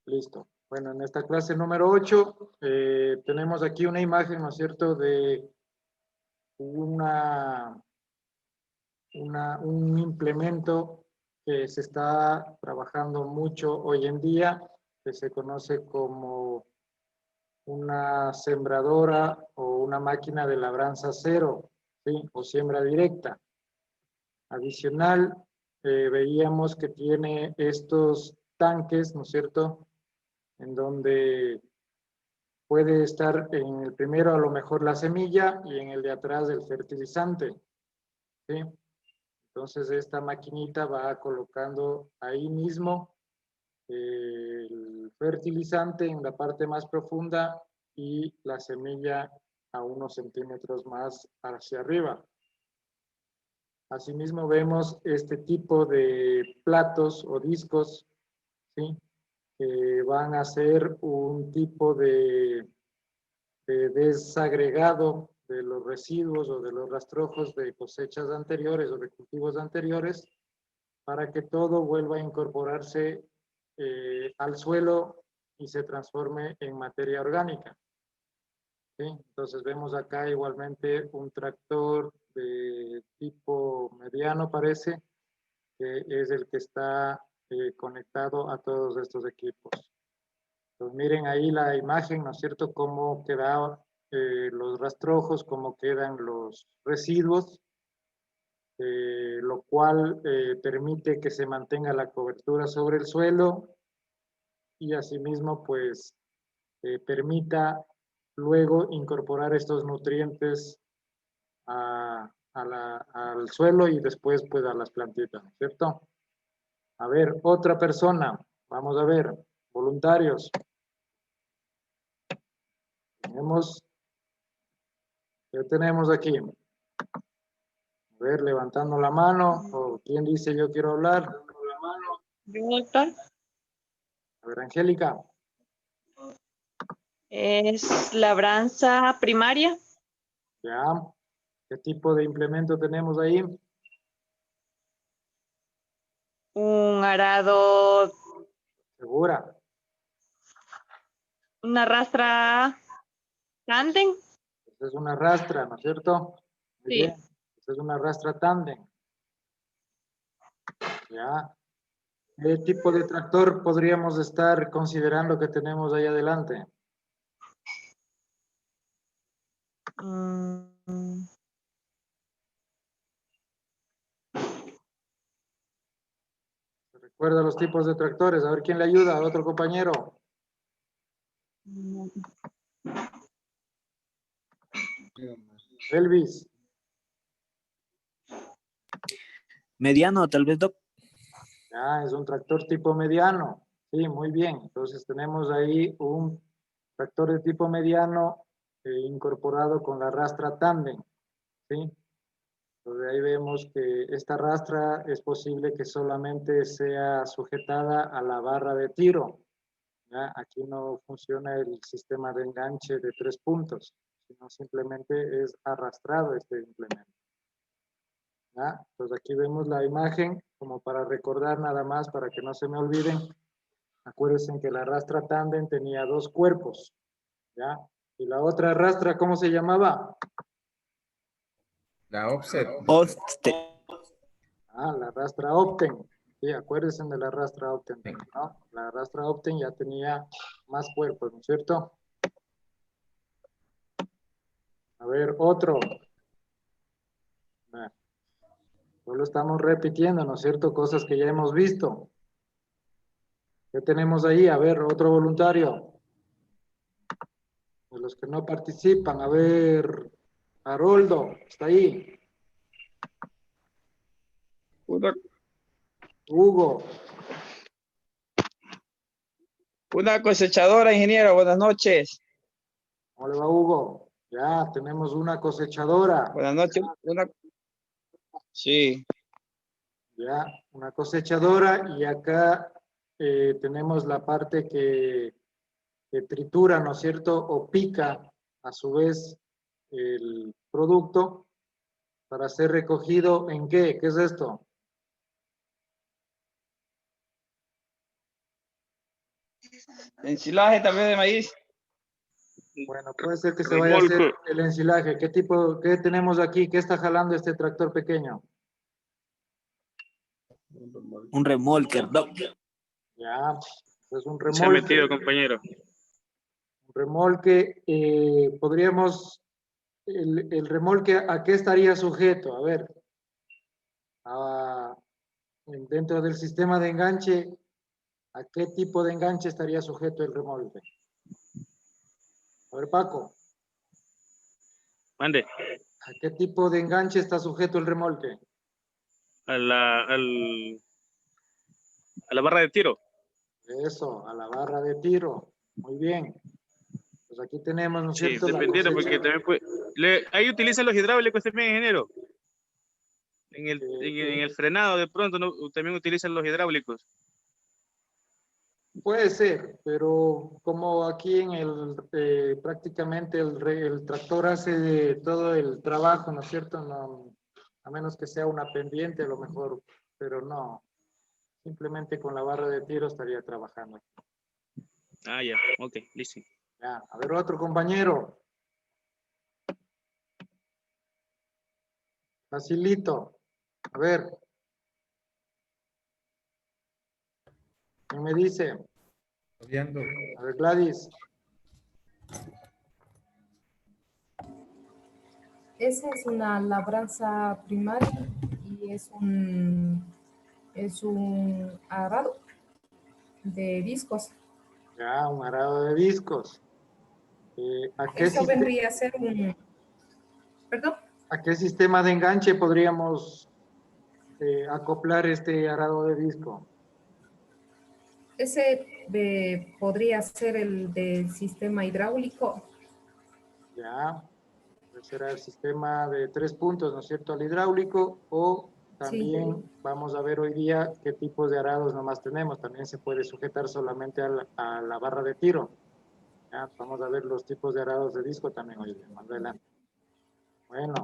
Listo. Bueno, en esta clase número 8 tenemos aquí una imagen, ¿no es cierto?, de un implemento que se está trabajando mucho hoy en día, que se conoce como una sembradora o una máquina de labranza cero, ¿sí? O siembra directa. Adicional, veíamos que tiene estos tanques, ¿no es cierto?, en donde puede estar en el primero a lo mejor la semilla y en el de atrás el fertilizante, ¿sí? Entonces esta maquinita va colocando ahí mismo el fertilizante en la parte más profunda y la semilla a unos centímetros más hacia arriba. Asimismo vemos este tipo de platos o discos, ¿sí?, que van a ser un tipo de desagregado de los residuos o de los rastrojos de cosechas anteriores o de cultivos anteriores para que todo vuelva a incorporarse al suelo y se transforme en materia orgánica, ¿sí? Entonces vemos acá igualmente un tractor de tipo mediano, parece, que es el que está conectado a todos estos equipos. Entonces miren ahí la imagen, ¿no es cierto?, cómo quedan los rastrojos, cómo quedan los residuos, lo cual permite que se mantenga la cobertura sobre el suelo y asimismo pues permita luego incorporar estos nutrientes al suelo y después pues a las plantitas, ¿no es cierto? A ver, otra persona, vamos a ver, voluntarios. ¿Qué tenemos aquí? A ver, levantando la mano, o quién dice yo quiero hablar. Yo, doctor. A ver, Angélica. Es labranza primaria. Ya. ¿Qué tipo de implemento tenemos ahí? Un arado. ¿Segura? Una rastra tándem. Esta es una rastra, ¿no es cierto? Muy Sí. bien. Esta es una rastra tándem. Ya. ¿Qué tipo de tractor podríamos estar considerando que tenemos ahí adelante? ¿Se recuerda los tipos de tractores? A ver quién le ayuda, a otro compañero. Elvis. Mediano, tal vez, Doc. Ya, es un tractor tipo mediano. Sí, muy bien. Entonces tenemos ahí un tractor de tipo mediano incorporado con la rastra tándem. ¿Sí? Entonces ahí vemos que esta rastra es posible que solamente sea sujetada a la barra de tiro. ¿Ya? Aquí no funciona el sistema de enganche de 3 puntos, sino simplemente es arrastrado este implemento. ¿Ya? Entonces aquí vemos la imagen como para recordar nada más, para que no se me olviden. Acuérdense que la rastra tándem tenía 2 cuerpos. ¿Ya? Y la otra rastra, ¿cómo se llamaba? La offset. La rastra Opten. Sí, acuérdense de la rastra Opten, ¿no? La rastra Opten ya tenía más cuerpos, ¿no es cierto? A ver, otro. Solo estamos repitiendo, ¿no es cierto? Cosas que ya hemos visto. ¿Qué tenemos ahí? A ver, otro voluntario. De los que no participan, a ver, Haroldo, ¿está ahí? Hugo. Una cosechadora, ingeniero, buenas noches. ¿Cómo le va, Hugo? Ya, tenemos una cosechadora. Buenas noches. Sí. Ya, una cosechadora y acá tenemos la parte que tritura, ¿no es cierto? O pica a su vez el producto para ser recogido ¿en qué? ¿Qué es esto? Ensilaje también de maíz. Bueno, puede ser que se vaya a hacer el ensilaje. ¿Qué tenemos aquí? ¿Qué está jalando este tractor pequeño? Un remolque, Doc. Ya, es un Se ha remolque. metido, compañero. Un remolque, podríamos, el remolque, ¿a qué estaría sujeto? A ver, dentro del sistema de enganche, ¿a qué tipo de enganche estaría sujeto el remolque? A ver, Paco, Mande. ¿a qué tipo de enganche está sujeto el remolque? A la barra de tiro. Eso, a la barra de tiro. Muy bien. Pues aquí tenemos, ¿no es Sí, cierto? La dependiendo, cosecha. porque también puede. Ahí utilizan los hidráulicos también, ingeniero. En el frenado, de pronto, ¿no? También utilizan los hidráulicos. Puede ser, pero como aquí en prácticamente el tractor hace todo el trabajo, ¿no es cierto? No, a menos que sea una pendiente, a lo mejor, pero no. Simplemente con la barra de tiro estaría trabajando. Ah, ya, ok, listo. Ya, a ver, otro compañero. Facilito. A ver. ¿Quién me dice? Viendo. A ver, Gladys. Esa es una labranza primaria y es un arado de discos. Ya, un arado de discos. Eso vendría a ser ¿perdón? ¿A qué sistema de enganche podríamos acoplar este arado de disco? Ese podría ser el del sistema hidráulico. Ya, será el sistema de 3 puntos, ¿no es cierto?, al hidráulico, o también Sí. vamos a ver hoy día qué tipos de arados nomás tenemos. También se puede sujetar solamente a la barra de tiro. Ya, vamos a ver los tipos de arados de disco también hoy día, más adelante. Bueno,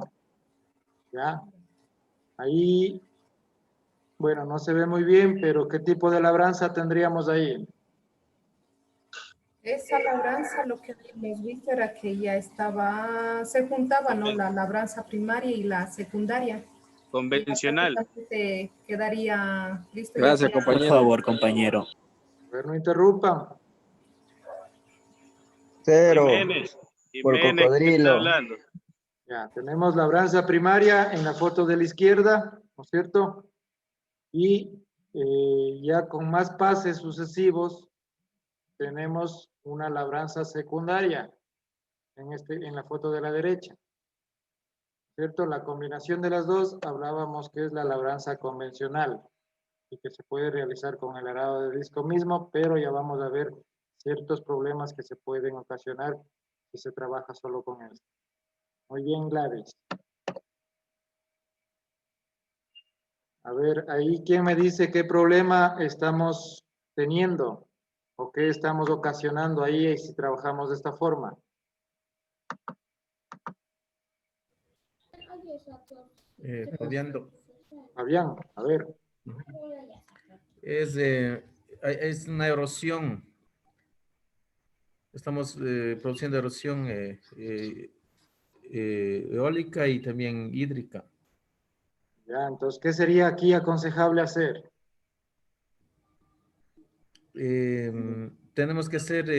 ya, ahí, bueno, no se ve muy bien, pero ¿qué tipo de labranza tendríamos ahí? Esa labranza, lo que habíamos visto era que ya se juntaba, ¿no? La labranza primaria y la secundaria. Convencional. Y quedaría listo. Gracias, ya para- Por favor, compañero. A ver, no interrumpan. Cero. Jiménez. Por Jiménez, ¿qué está cocodrilo. hablando? Ya, tenemos labranza primaria en la foto de la izquierda, ¿no es cierto? Y ya con más pases sucesivos tenemos una labranza secundaria en la foto de la derecha, ¿cierto? La combinación de las dos hablábamos que es la labranza convencional y que se puede realizar con el arado de disco mismo, pero ya vamos a ver ciertos problemas que se pueden ocasionar si se trabaja solo con él. Muy bien, Gladys. A ver, ahí, ¿quién me dice qué problema estamos teniendo o qué estamos ocasionando ahí si trabajamos de esta forma? Viendo. Fabián, a ver. Es una erosión. Estamos produciendo erosión eólica y también hídrica. Ya, entonces, ¿qué sería aquí aconsejable hacer? Tenemos que hacer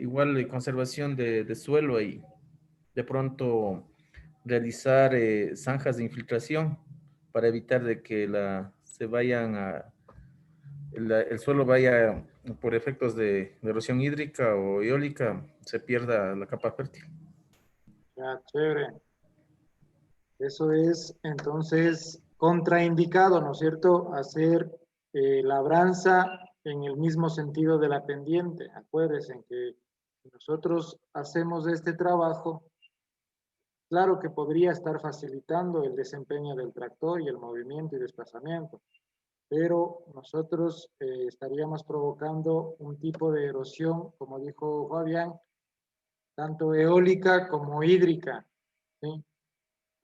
igual conservación de suelo y de pronto realizar zanjas de infiltración para evitar de que el suelo vaya por efectos de erosión hídrica o eólica, se pierda la capa fértil. Ya, chévere. Eso es, entonces, contraindicado, ¿no es cierto? Hacer labranza en el mismo sentido de la pendiente. Acuérdense que si nosotros hacemos este trabajo, claro que podría estar facilitando el desempeño del tractor y el movimiento y desplazamiento, pero nosotros estaríamos provocando un tipo de erosión, como dijo Fabián, tanto eólica como hídrica, ¿sí?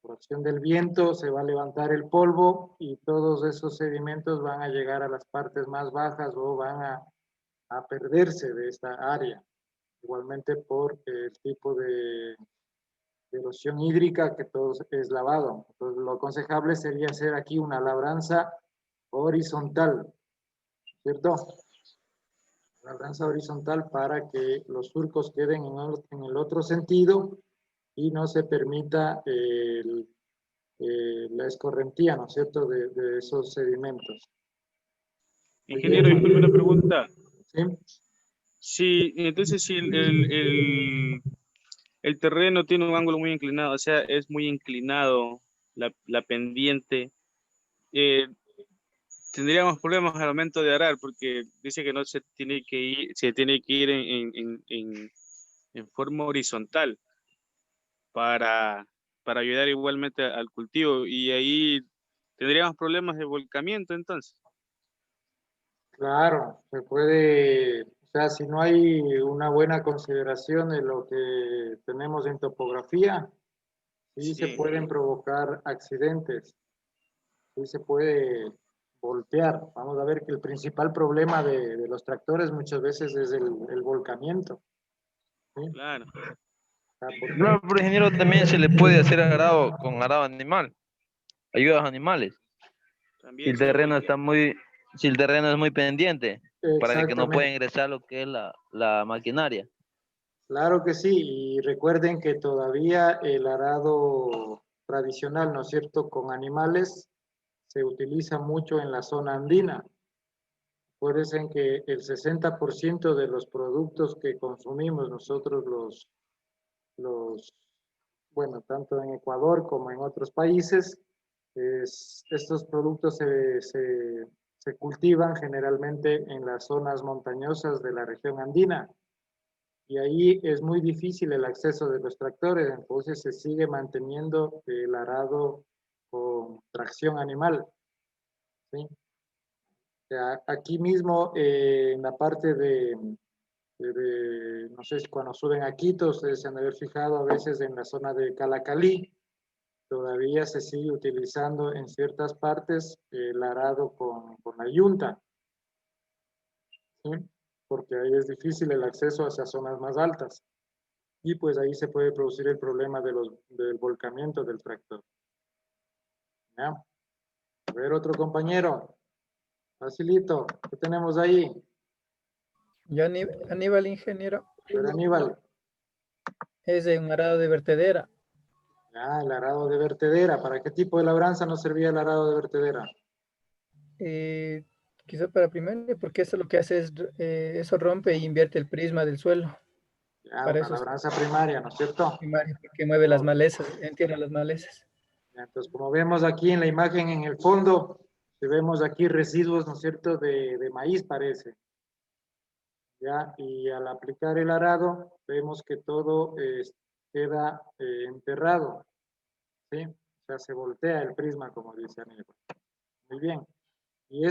Por acción del viento se va a levantar el polvo y todos esos sedimentos van a llegar a las partes más bajas o van a a perderse de esta área. Igualmente por el tipo de erosión hídrica que todo es lavado. Entonces, lo aconsejable sería hacer aquí una labranza horizontal, ¿cierto? Labranza horizontal para que los surcos queden en el otro sentido y no se permita la escorrentía, ¿no es cierto?, de esos sedimentos. Ingeniero, disculpe una pregunta. ¿Sí? Entonces, si el terreno tiene un ángulo muy inclinado, o sea, es muy inclinado la pendiente, tendríamos problemas al momento de arar, porque dice que no se tiene que ir en forma horizontal para ayudar igualmente al cultivo, y ahí tendríamos problemas de volcamiento entonces. Claro, se puede, o sea, si no hay una buena consideración de lo que tenemos en topografía, sí se pueden provocar accidentes, sí se puede voltear. Vamos a ver que el principal problema de los tractores muchas veces es el volcamiento. ¿Sí? Claro. O sea, porque No, pero ingeniero, también se le puede hacer arado con arado animal, ayudas animales. Si También el se terreno podría. está si el terreno es muy pendiente, para que no pueda exactamente. ingresar lo que es la maquinaria. Claro que sí, y recuerden que todavía el arado tradicional, ¿no es cierto?, con animales se utiliza mucho en la zona andina. Acuérdense que el 60% de los productos que consumimos nosotros bueno, tanto en Ecuador como en otros países, estos productos se cultivan generalmente en las zonas montañosas de la región andina. Y ahí es muy difícil el acceso de los tractores, entonces se sigue manteniendo el arado con tracción animal. ¿Sí? O sea, aquí mismo en la parte no sé si cuando suben a Quito, ustedes se han de haber fijado a veces en la zona de Calacalí, todavía se sigue utilizando en ciertas partes el arado con la yunta. ¿Sí? Porque ahí es difícil el acceso hacia zonas más altas. Y pues ahí se puede producir el problema del volcamiento del tractor. ¿Ya? A ver, otro compañero. Facilito. ¿Qué tenemos ahí? Yo, Aníbal, ingeniero, A ver, Aníbal. es de un arado de vertedera. Ya, el arado de vertedera. ¿Para qué tipo de labranza nos servía el arado de vertedera? Quizá para primaria, porque eso lo que hace es, eso rompe e invierte el prisma del suelo. Ya, Para una eso es labranza primaria, ¿no es cierto? primaria, porque mueve las malezas, entierra las malezas. Ya, entonces, como vemos aquí en la imagen en el fondo, si vemos aquí residuos, ¿no es cierto?, de maíz parece. ¿Ya? Y al aplicar el arado, vemos que todo queda enterrado, ¿sí? O sea, se voltea el prisma, como dice Aníbal. Muy bien. ¿Y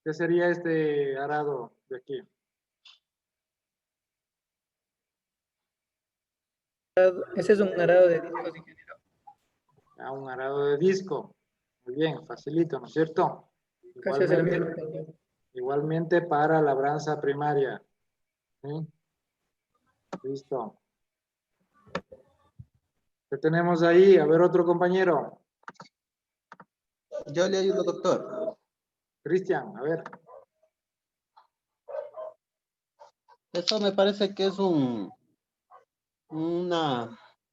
qué sería este arado de aquí? Ese es un arado de discos, ingeniero. Ya, un arado de disco. Muy bien, facilito, ¿no es cierto? Casi es el mismo. Igualmente para labranza primaria. ¿Sí? Listo. ¿Qué tenemos ahí? A ver, otro compañero. Yo le ayudo, doctor. Cristian, a ver. Eso me parece que es un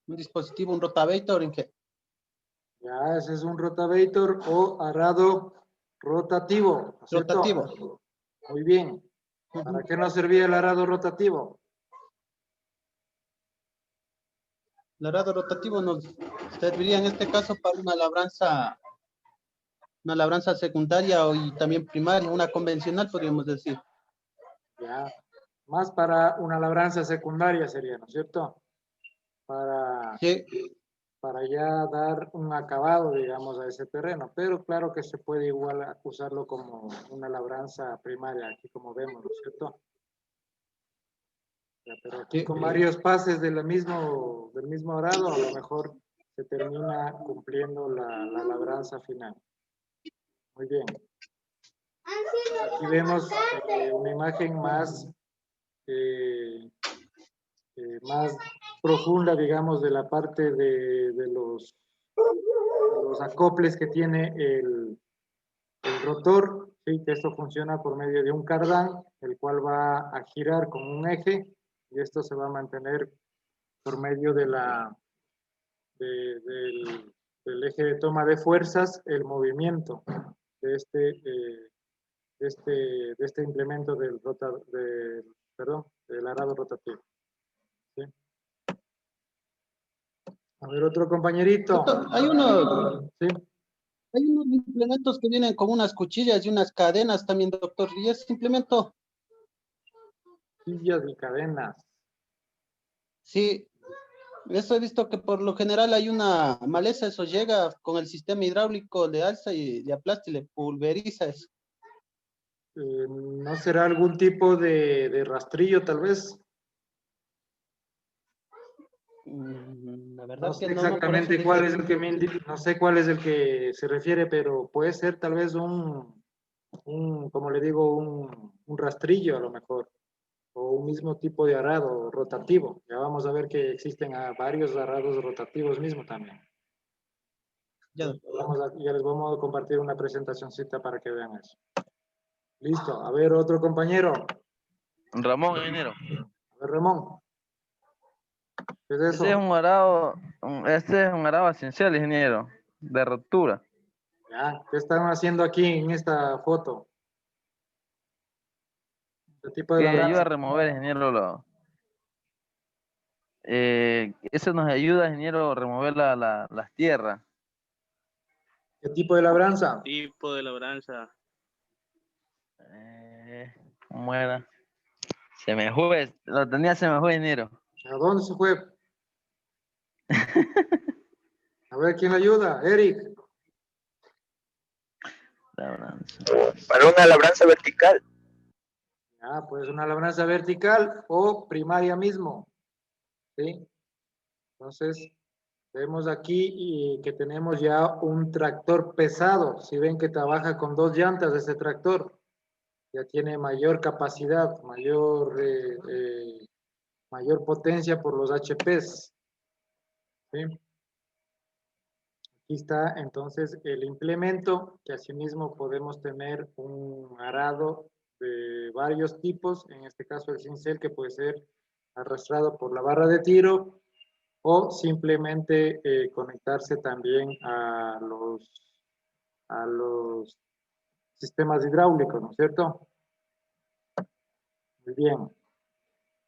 dispositivo, un rotavator, ¿en qué? Ya, ese es un rotavator o arado rotativo, ¿no es cierto? Rotativo. Muy bien. ¿Para qué nos servía el arado rotativo? El arado rotativo nos serviría en este caso para una labranza secundaria y también primaria, una convencional podríamos decir. Ya, más para una labranza secundaria sería, ¿no es cierto? Sí. Para ya dar un acabado, digamos, a ese terreno. Pero claro que se puede igual usarlo como una labranza primaria, aquí como vemos, ¿no es cierto? Ya, pero aquí con varios pases del mismo arado, a lo mejor se termina cumpliendo la labranza final. Muy bien. Aquí vemos una imagen más, más profunda, digamos, de la parte de los acoples que tiene el rotor, ¿sí? Que esto funciona por medio de un cardán, el cual va a girar con un eje, y esto se va a mantener por medio de del eje de toma de fuerzas, el movimiento de este implemento del arado rotativo. ¿Sí? A ver, otro compañerito. Doctor, ¿Sí? hay unos implementos que vienen con unas cuchillas y unas cadenas también, doctor. ¿Y ese implemento? Cuchillas y cadenas. Sí, eso he visto que por lo general hay una maleza, eso llega con el sistema hidráulico, le alza y le aplasta y le pulveriza eso. ¿No será algún tipo de rastrillo, tal vez? La verdad No sé que no, por eso exactamente dije- cuál es el que no sé cuál es el que se refiere, pero puede ser tal vez como le digo, un rastrillo a lo mejor, o un mismo tipo de arado rotativo. Ya vamos a ver que existen varios arados rotativos mismo también. Ya, Ya les vamos a compartir una presentacioncita para que vean eso. Listo. A ver, otro compañero. Ramón, ingeniero. A ver, Ramón. ¿Qué es eso? Este es un arado esencial, ingeniero, de rotura. Ya, ¿qué están haciendo aquí en esta foto? ¿Qué tipo de Que ayuda a labranza? remover, ingeniero, eso nos ayuda, ingeniero, a remover las tierras. ¿Qué tipo de labranza? Tipo de labranza. ¿Cómo era? Se me fue, se me fue, ingeniero. ¿A dónde se fue? A ver, ¿quién le ayuda? Eric. Labranza. Para una labranza vertical. Ah, pues una labranza vertical o primaria mismo. ¿Sí? Entonces, vemos aquí que tenemos ya un tractor pesado. Si ven que trabaja con 2 llantas ese tractor, ya tiene mayor capacidad, mayor potencia por los HPs. ¿Sí? Aquí está entonces el implemento, que asimismo podemos tener un arado de varios tipos, en este caso el cincel, que puede ser arrastrado por la barra de tiro o simplemente conectarse también a los sistemas hidráulicos, ¿no es cierto? Muy bien.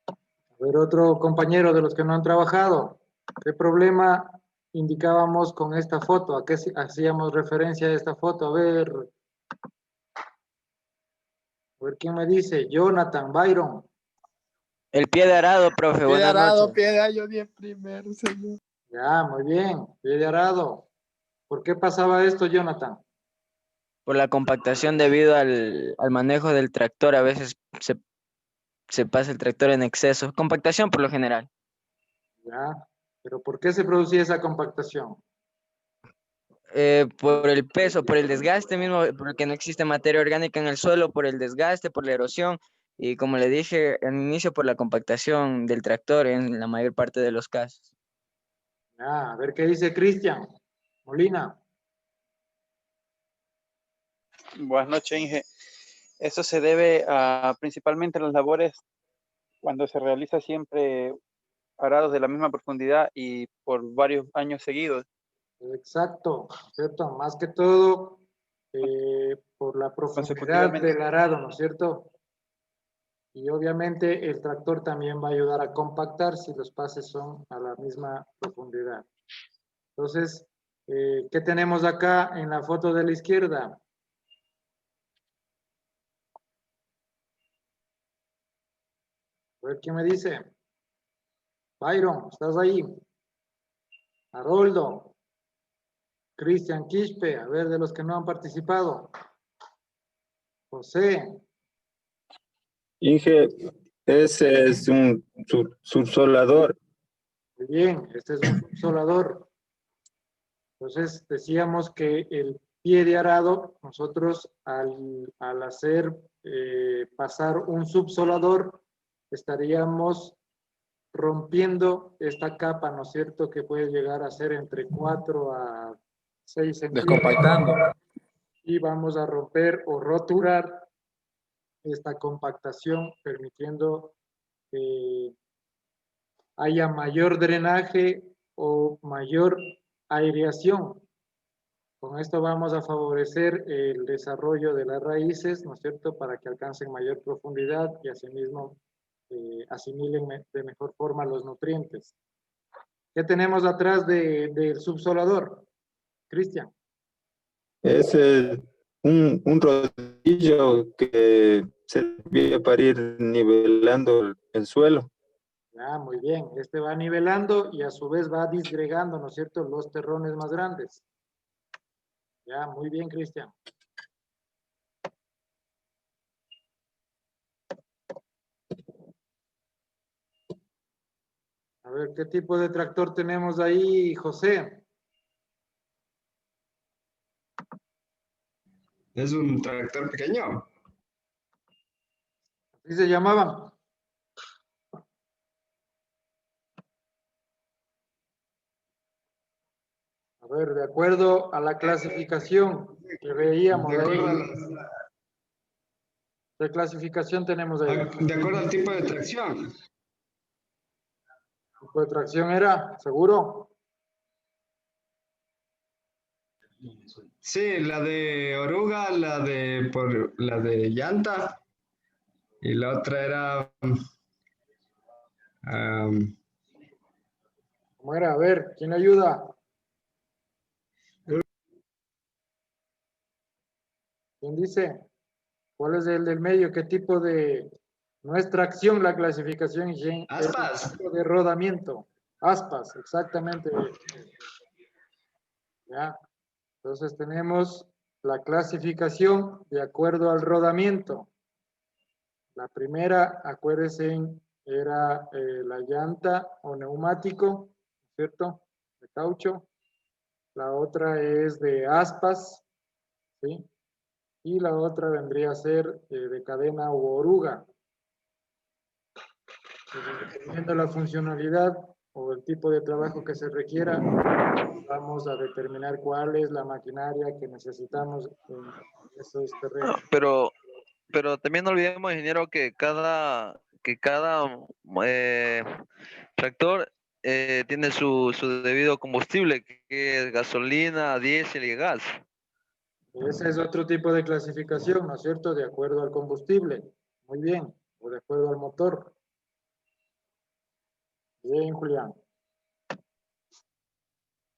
A ver, otro compañero de los que no han trabajado, ¿qué problema indicábamos con esta foto? ¿A qué hacíamos referencia a esta foto? A ver quién me dice. Jonathan, Byron. El pie de arado, profe, Pie de buenas arado, noches. pie de arado, yo di el primero, señor. Ya, muy bien. Pie de arado. ¿Por qué pasaba esto, Jonathan? Por la compactación debido al manejo del tractor, a veces se pasa el tractor en exceso. Compactación por lo general. Ya. ¿Pero por qué se producía esa compactación? Por el peso, por el desgaste mismo, porque no existe materia orgánica en el suelo, por el desgaste, por la erosión y como le dije al inicio, por la compactación del tractor en la mayor parte de los casos. Ya, a ver qué dice Cristian Molina. Buenas noches, Inge. Eso se debe principalmente a las labores cuando se realiza siempre arados de la misma profundidad y por varios años seguidos. Exacto, ¿cierto? Más que todo por la profundidad del arado, ¿no es cierto? Y obviamente el tractor también va a ayudar a compactar si los pases son a la misma profundidad. Entonces, ¿qué tenemos acá en la foto de la izquierda? A ver quién me dice. Byron, ¿estás ahí? Haroldo. Cristian Quispe, a ver, de los que no han participado. José. Inge, ese es un subsolador. Muy bien, este es un subsolador. Entonces, decíamos que el pie de arado, nosotros al hacer pasar un subsolador, estaríamos rompiendo esta capa, ¿no es cierto?, que puede llegar a ser entre 4 a 6 centímetros. Descompactando. Y vamos a romper o roturar esta compactación, permitiendo que haya mayor drenaje o mayor aireación. Con esto vamos a favorecer el desarrollo de las raíces, ¿no es cierto?, para que alcancen mayor profundidad y asimismo asimilen de mejor forma los nutrientes. ¿Qué tenemos atrás del subsolador, Cristian? Es un rodillo que servía para ir nivelando el suelo. Ah, muy bien. Este va nivelando y a su vez va disgregando, ¿no es cierto?, los terrones más grandes. Ya, muy bien, Cristian. A ver, ¿qué tipo de tractor tenemos ahí, José? Es un tractor pequeño. ¿Así se llamaban? A ver, de acuerdo a la clasificación que veíamos ahí. ¿Qué clasificación tenemos ahí? De acuerdo al tipo de tracción. ¿Qué tipo de tracción era? ¿Seguro? Sí, la de oruga, la de llanta y la otra era ¿Cómo era? A ver, ¿quién ayuda? ¿Quién dice? ¿Cuál es el del medio? ¿Qué tipo de... No es tracción la clasificación, aspas. Es tipo de rodamiento. Aspas, exactamente. Ya. Entonces tenemos la clasificación de acuerdo al rodamiento. La primera, acuérdense, era la llanta o neumático, ¿cierto? De caucho. La otra es de aspas, ¿sí? Y la otra vendría a ser de cadena u oruga. Dependiendo de la funcionalidad o el tipo de trabajo que se requiera, vamos a determinar cuál es la maquinaria que necesitamos en esos terrenos. Pero también no olvidemos, ingeniero, que cada tractor tiene su debido combustible, que es gasolina, diésel y gas. Ese es otro tipo de clasificación, ¿no es cierto? De acuerdo al combustible. Muy bien. O de acuerdo al motor. Bien, Julián.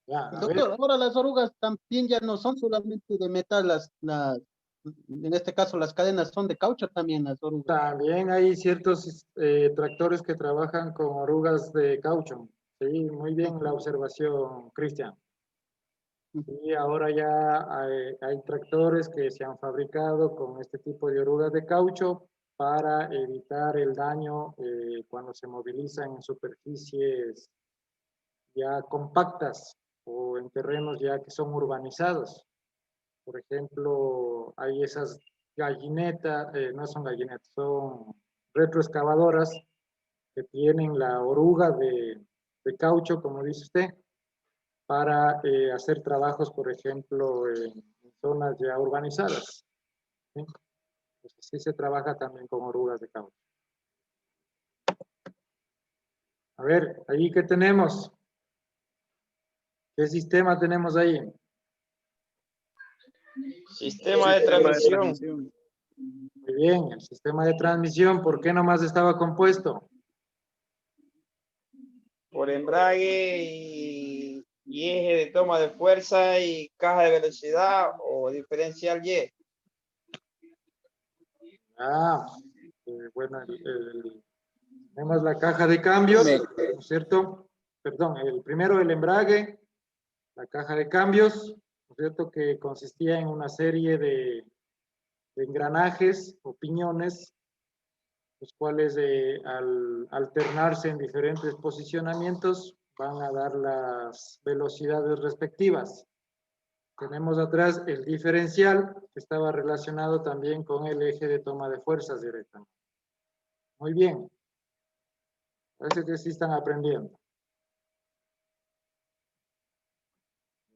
Ya, a Doctor, ver. ahora las orugas también ya no son solamente de metal, en este caso las cadenas son de caucho también las orugas. También hay ciertos tractores que trabajan con orugas de caucho. Sí, muy bien la observación, Cristian. Y ahora ya hay tractores que se han fabricado con este tipo de orugas de caucho para evitar el daño cuando se movilizan en superficies ya compactas o en terrenos ya que son urbanizados. Por ejemplo, hay esas gallinetas, no son gallinetas, son retroexcavadoras que tienen la oruga de caucho, como dice usted, para hacer trabajos, por ejemplo, en zonas ya urbanizadas. ¿Sí? Pues así se trabaja también con orugas de caucho. A ver, ahí qué tenemos. ¿Qué sistema tenemos ahí? Sistema de transmisión. Muy bien, el sistema de transmisión, ¿por qué nomás estaba compuesto? Por embrague y eje de toma de fuerza y caja de velocidad o diferencial Y. Bueno, tenemos la caja de cambios, ¿no es cierto? Perdón, el primero el embrague, la caja de cambios, ¿no es cierto? Que consistía en una serie de engranajes o piñones, los cuales al alternarse en diferentes posicionamientos van a dar las velocidades respectivas. Tenemos atrás el diferencial que estaba relacionado también con el eje de toma de fuerzas directamente. Muy bien. Parece que sí están aprendiendo.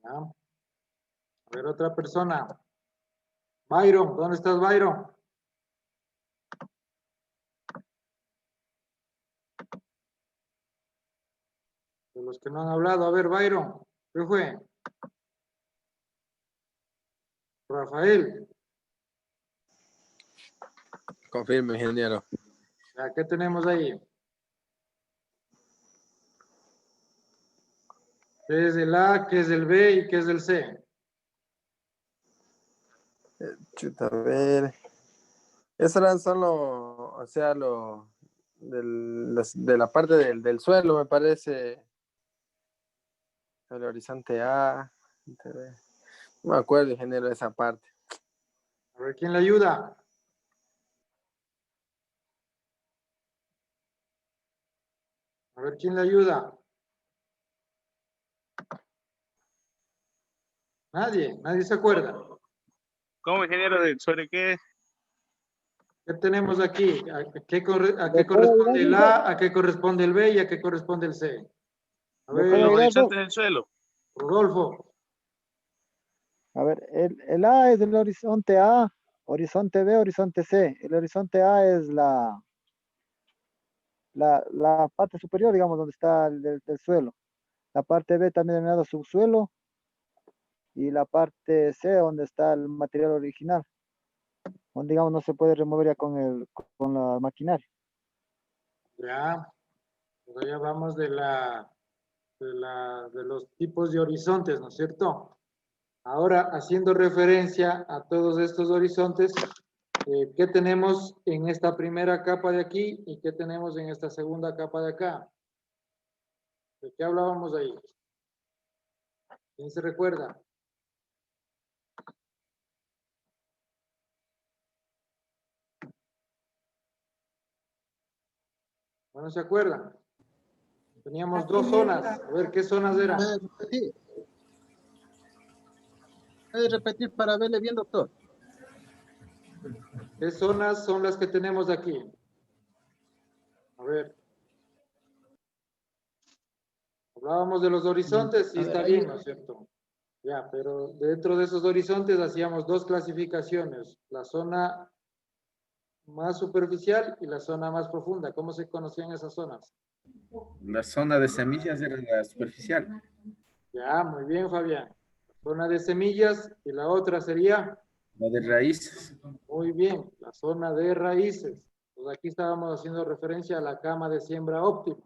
¿Ya? A ver, otra persona. Byron, ¿dónde estás, Byron? De los que no han hablado, a ver, Byron, ¿qué fue? Rafael, Confirme, ingeniero. ¿ya qué tenemos ahí? ¿Qué es el A, qué es el B y qué es el C? Chuta, a ver. Esos eran solo, o sea, de la parte del suelo, me parece. El horizonte A. No me acuerdo, ingeniero, de esa parte. A ver, ¿quién le ayuda? A ver, ¿quién le ayuda? Nadie se acuerda. ¿Cómo, ingeniero? ¿Sobre qué? ¿Qué tenemos aquí? ¿A qué corresponde el A? ¿A qué corresponde el B? ¿Y a qué corresponde el C? A ver, Los horizontes del suelo. Rodolfo. A ver, el A es el horizonte A, horizonte B, horizonte C. El horizonte A es la parte superior, digamos, donde está del suelo. La parte B también denominado subsuelo. Y la parte C, donde está el material original. Donde, digamos, no se puede remover ya con la maquinaria. Ya. Pues ya vamos de los tipos de horizontes, ¿no es cierto? Ahora, haciendo referencia a todos estos horizontes, ¿qué tenemos en esta primera capa de aquí y qué tenemos en esta segunda capa de acá? ¿De qué hablábamos ahí? ¿Quién se recuerda? ¿No se acuerdan? Teníamos dos zonas. A ver, ¿qué zonas eran? ¿Puede repetir para verle bien, doctor? ¿Qué zonas son las que tenemos aquí? A ver. Hablábamos de los horizontes, sí, está bien, ¿no es cierto? Ya, pero dentro de esos horizontes hacíamos dos clasificaciones, la zona más superficial y la zona más profunda. ¿Cómo se conocían esas zonas? La zona de semillas era la superficial. Ya, muy bien, Fabián. Zona de semillas y la otra sería... La de raíces. Muy bien, la zona de raíces. Pues aquí estábamos haciendo referencia a la cama de siembra óptima,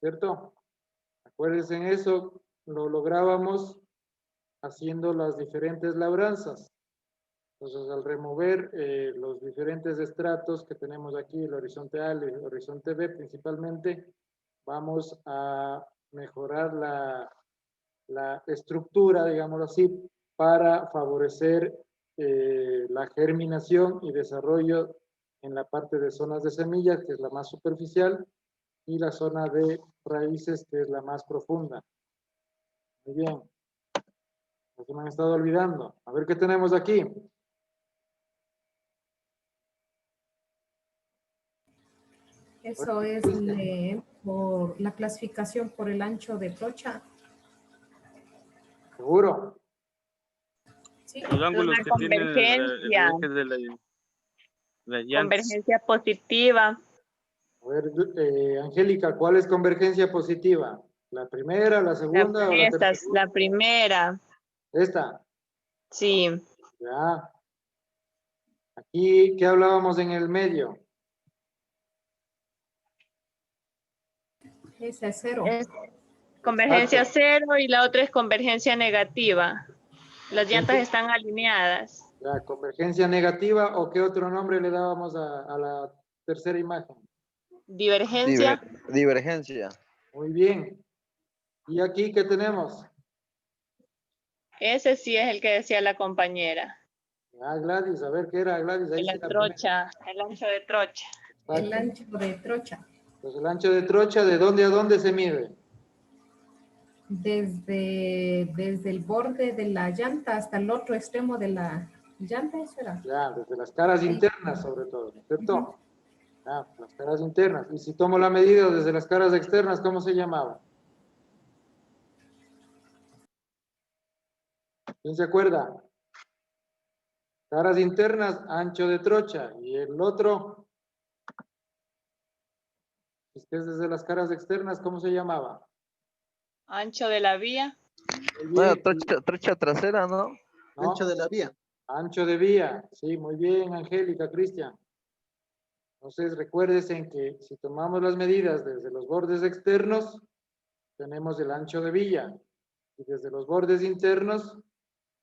¿cierto? Acuérdense en eso, lo lográbamos haciendo las diferentes labranzas. Entonces, al remover los diferentes estratos que tenemos aquí, el horizonte A y el horizonte B principalmente, vamos a mejorar la estructura, digámoslo así, para favorecer la germinación y desarrollo en la parte de zonas de semillas, que es la más superficial, y la zona de raíces, que es la más profunda. Muy bien. No se me han estado olvidando. A ver qué tenemos aquí. Eso es por la clasificación por el ancho de trocha. ¿Seguro? Sí. Los ángulos Una que tiene el convergencia. eje de las llantas. Convergencia positiva. A ver, Angélica, ¿cuál es convergencia positiva? ¿La primera, la segunda o la Esta es tercera? la primera. Esta. Sí. Ya. Aquí, ¿qué hablábamos en el medio? Ese es cero. Es convergencia cero y la otra es convergencia negativa. Las llantas están alineadas. La convergencia negativa, ¿o qué otro nombre le dábamos a la tercera imagen? Divergencia. Divergencia. Muy bien. ¿Y aquí qué tenemos? Ese sí es el que decía la compañera. Ah, Gladys, a ver qué era, Gladys. Ahí La sí la trocha, el ancho de trocha. El ancho de trocha. Pues el ancho de trocha, ¿de dónde a dónde se mide? desde el borde de la llanta hasta el otro extremo de la llanta, ¿eso era? Ya, desde las caras internas sobre todo, ¿cierto? Ya, las caras internas. Y si tomo la medida desde las caras externas, ¿cómo se llamaba? ¿Quién se acuerda? Caras internas, ancho de trocha. Y el otro, si es desde las caras externas, ¿cómo se llamaba? Ancho de la vía. Bueno, trocha trasera, ¿no? ¿No? Ancho de la vía. Ancho de vía. Sí, muy bien, Angélica, Cristian. Entonces, recuérdese en que si tomamos las medidas desde los bordes externos, tenemos el ancho de vía. Y desde los bordes internos,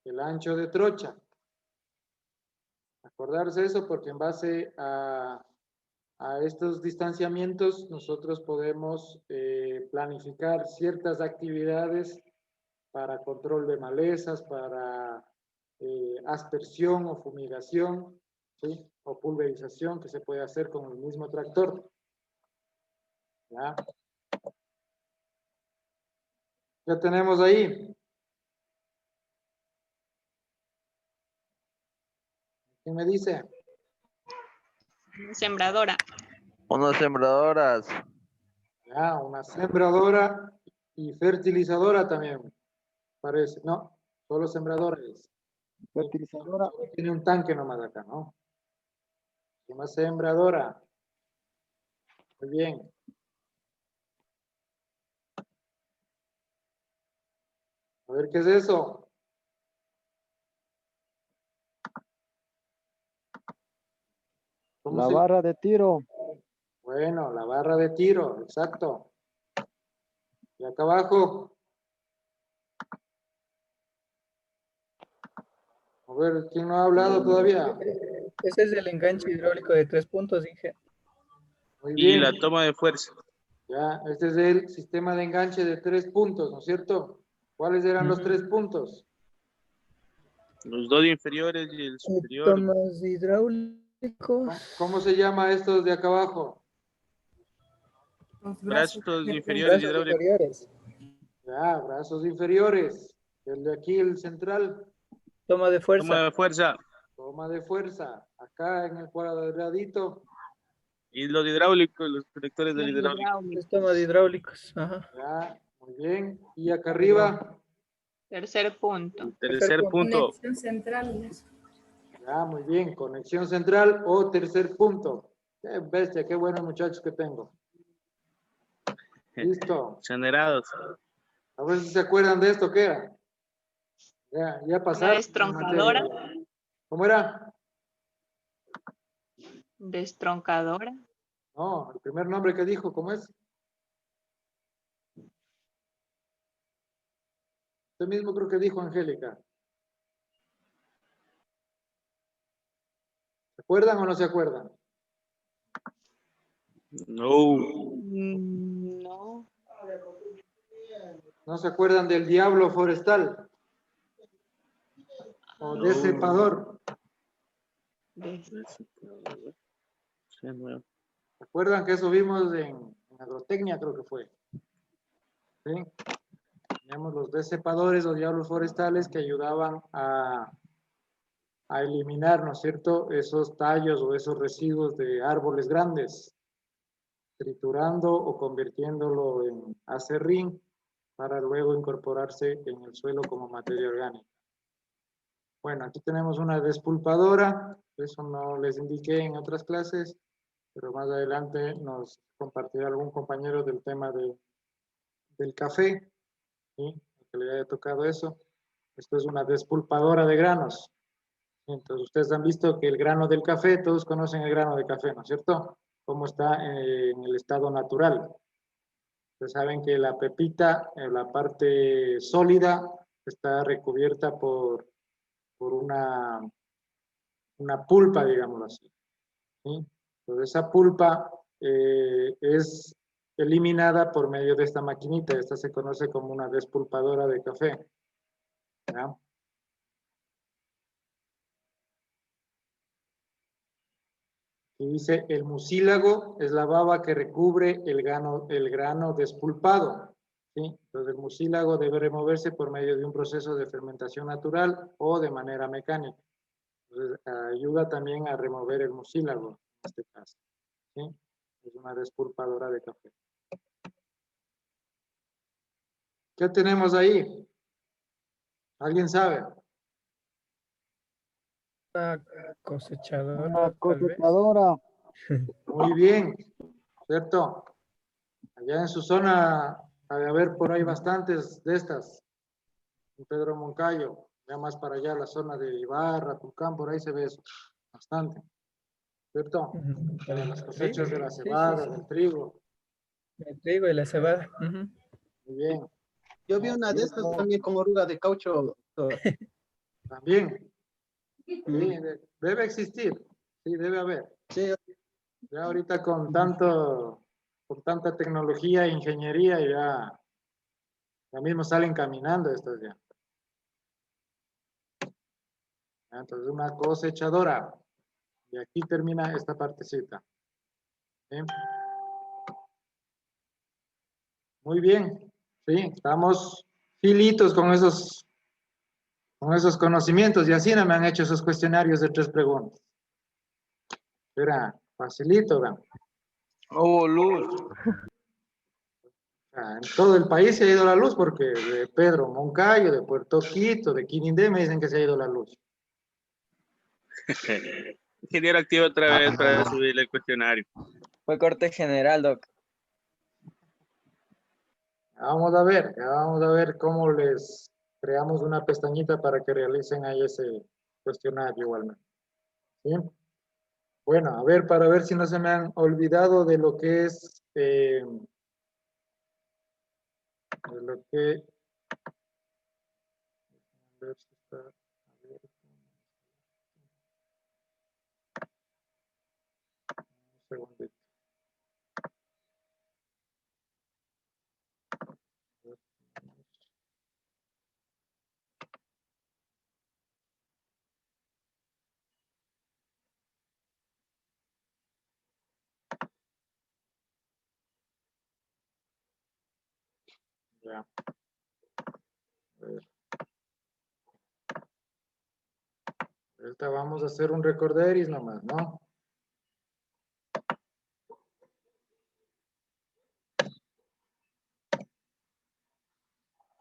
el ancho de trocha. Acordarse eso porque en base a estos distanciamientos nosotros podemos planificar ciertas actividades para control de malezas, para aspersión o fumigación, ¿sí? O pulverización que se puede hacer con el mismo tractor. ¿Ya? Ya tenemos ahí. ¿Quién me dice? Sembradora. Unas sembradoras. Ya, una sembradora y fertilizadora también, parece. No, solo sembradora es. Fertilizadora. Tiene un tanque nomás acá, ¿no? Una sembradora. Muy bien. A ver, ¿qué es eso? La barra de tiro. Bueno, la barra de tiro, exacto. Y acá abajo. A ver, ¿quién no ha hablado todavía? Ese es el enganche hidráulico de 3 puntos, Inge. Muy Y bien. la toma de fuerza. Ya, este es el sistema de enganche de 3 puntos, ¿no es cierto? ¿Cuáles eran los 3 puntos? Los dos inferiores y el superior. Tomas hidráulicos. ¿Cómo se llama estos de acá abajo? Brazos inferiores hidráulicos. Ya, brazos inferiores. El de aquí, el central. Toma de fuerza. Toma de fuerza. Toma de fuerza. Acá en el cuadradito. Y los hidráulicos, los conectores del hidráulico. Es toma de hidráulicos. Ajá. Ya, muy bien. Y acá arriba. Tercer punto. Tercer punto. Conexión central. Ya, muy bien. Conexión central o tercer punto. Qué bestia, qué buenos muchachos que tengo. Listo. Generados. A ver si se acuerdan de esto, ¿qué era? Ya pasaron. Una destroncadora. ¿Cómo era? Destroncadora. No, el primer nombre que dijo, ¿cómo es? Usted mismo creo que dijo Angélica. ¿Se acuerdan o no se acuerdan? No. No. ¿No se acuerdan del diablo forestal? O decepador. ¿Se acuerdan que eso vimos en agrotecnia, creo que fue? ¿Sí? Teníamos los decepadores o diablos forestales que ayudaban a eliminar, ¿no es cierto?, esos tallos o esos residuos de árboles grandes, triturando o convirtiéndolo en acerrín para luego incorporarse en el suelo como materia orgánica. Bueno, aquí tenemos una despulpadora, eso no les indiqué en otras clases, pero más adelante nos compartirá algún compañero del tema del café, ¿sí? Que le haya tocado eso. Esto es una despulpadora de granos. Entonces, ustedes han visto que el grano del café, todos conocen el grano de café, ¿no es cierto? Cómo está en el estado natural. Ustedes saben que la pepita, en la parte sólida, está recubierta por una pulpa, digámoslo así. ¿Sí? Entonces, esa pulpa es eliminada por medio de esta maquinita. Esta se conoce como una despulpadora de café. ¿Ya? Y dice, el mucílago es la baba que recubre el grano despulpado. ¿sí? Entonces el mucílago debe removerse por medio de un proceso de fermentación natural o de manera mecánica. Entonces, ayuda también a remover el mucílago, en este caso, ¿sí? Es una despulpadora de café. ¿Qué tenemos ahí? ¿Alguien sabe? Una cosechadora, Una tal vez. cosechadora. Muy bien, ¿cierto? Allá en su zona, ha de haber por ahí bastantes de estas. En Pedro Moncayo, ya más para allá, la zona de Ibarra, Tucán, por ahí se ve eso, bastante, ¿cierto? Para las cosechas de la cebada, del trigo. El trigo y la cebada. Muy bien. Yo vi una de estas también con oruga de caucho. doctor. También. Sí, debe existir, sí, debe haber. Sí. Ya ahorita con tanta tecnología e ingeniería ya mismo salen caminando estas ya. Entonces una cosechadora. Y aquí termina esta partecita. ¿Sí? Muy bien. Sí, estamos filitos con esos conocimientos. Y así no me han hecho esos cuestionarios de 3 preguntas. Era facilito, ¿verdad? Oh, luz. En todo el país se ha ido la luz porque de Pedro Moncayo, de Puerto Quito, de Quinindé me dicen que se ha ido la luz. Ingeniero activo otra vez para subirle el cuestionario. Fue corte general, Doc. Vamos a ver cómo les creamos una pestañita para que realicen ahí ese cuestionario igualmente. ¿Sí? Bueno, a ver, para ver si no se me han olvidado de lo que es, de lo que, a ver si está, a ver, un segundito. Ya. A ver. Ahorita vamos a hacer un recorderis nomás, ¿no?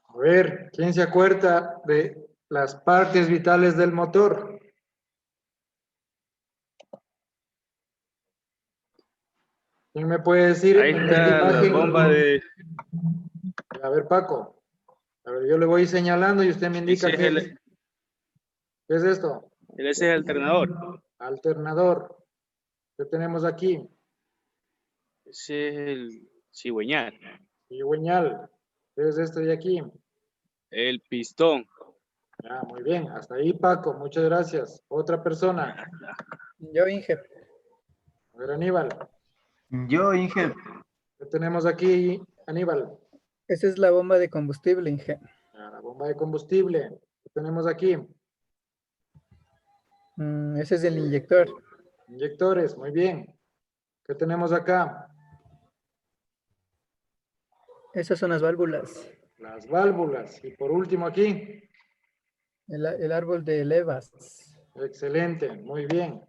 A ver, ¿quién se acuerda de las partes vitales del motor? ¿Quién me puede decir Ahí en esta está la imagen? bomba de... A ver, Paco. A ver, yo le voy señalando y usted me indica Ese es ¿qué es esto? ese es el alternador. Alternador. ¿Qué tenemos aquí? Ese es el cigüeñal. Cigüeñal. ¿Qué es esto de aquí? El pistón. Ya, muy bien. Hasta ahí, Paco. Muchas gracias. Otra persona. Yo, Inge. A ver, Aníbal. Yo, Inge. ¿Qué tenemos aquí, Aníbal? Esa es la bomba de combustible, Inge. Ya, la bomba de combustible. ¿Qué tenemos aquí? Ese es el inyector. Inyectores. Muy bien. ¿Qué tenemos acá? Esas son las válvulas. Las válvulas. Y por último aquí. El árbol de levas. Excelente. Muy bien.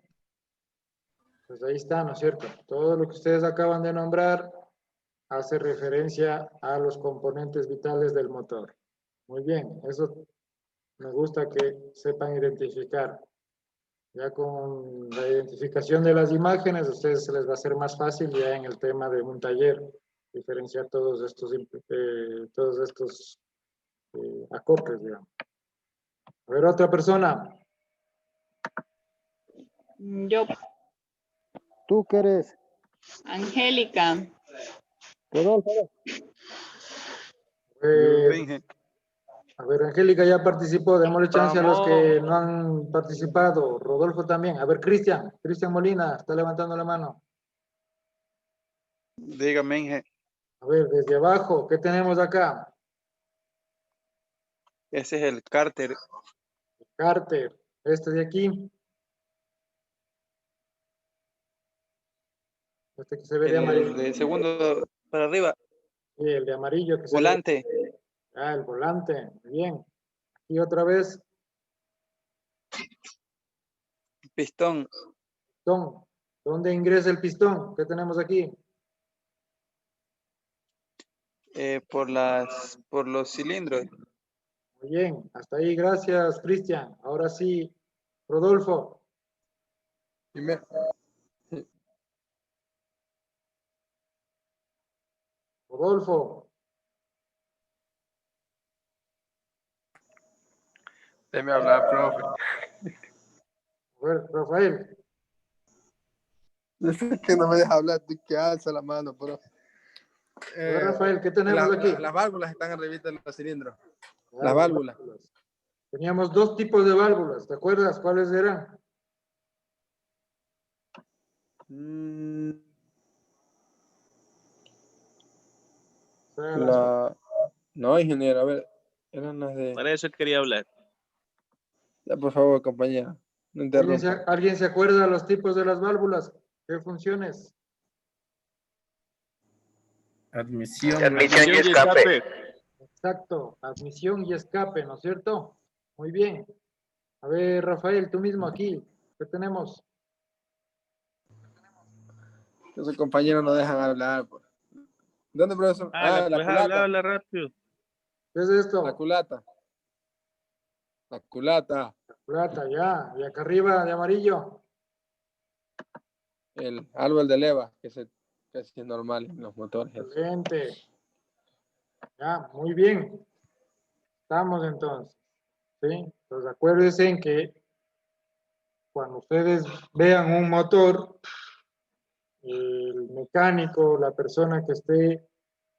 Pues ahí está, ¿no es cierto? Todo lo que ustedes acaban de nombrar hace referencia a los componentes vitales del motor. Muy bien, eso me gusta que sepan identificar. Ya con la identificación de las imágenes, a ustedes se les va a hacer más fácil ya en el tema de un taller, diferenciar todos estos acoples, digamos. A ver, otra persona. Yo, ¿Tú qué eres? Angélica. Rodolfo. A ver, Angélica ya participó, démosle chance a los que no han participado. Rodolfo también. A ver, Cristian Molina, está levantando la mano. Dígame, Inge. A ver, desde abajo, ¿qué tenemos acá? Ese es el cárter. Cárter, este de aquí. Este que se ve de amarillo. El de segundo para arriba. Y el de amarillo que Volante. El volante, muy bien. Y otra vez, Pistón. pistón. ¿Dónde ingresa el pistón? ¿Qué tenemos aquí? Por los cilindros. Muy bien, hasta ahí, gracias, Cristian. Ahora sí, Rodolfo. Rodolfo, Déjeme hablar, profe. a ver, Rafael. Es que no me deja hablar, tú que alza la mano, profe. A ver, Rafael, ¿qué tenemos aquí? Las válvulas están arriba de los cilindros. Las válvulas. Teníamos dos tipos de válvulas, ¿te acuerdas cuáles eran? No, ingeniero, a ver, eran las de... Para eso quería hablar. Ya, por favor, compañero, no interrumpa. ¿Alguien se acuerda de los tipos de las válvulas? ¿Qué funciones? Admisión. Admisión y escape. Exacto, admisión y escape, ¿no es cierto? Muy bien. A ver, Rafael, tú mismo aquí, ¿qué tenemos? Esos compañeros no dejan hablar. Pues. ¿Dónde, profesor? La culata. habla rápido. ¿Qué es esto? La culata. La culata. La culata, ya. Y acá arriba, de amarillo. El árbol de leva, que es casi normal en los motores. Excelente. Ya, muy bien. Estamos entonces. ¿Sí? Entonces acuérdense en que cuando ustedes vean un motor, el mecánico, la persona que esté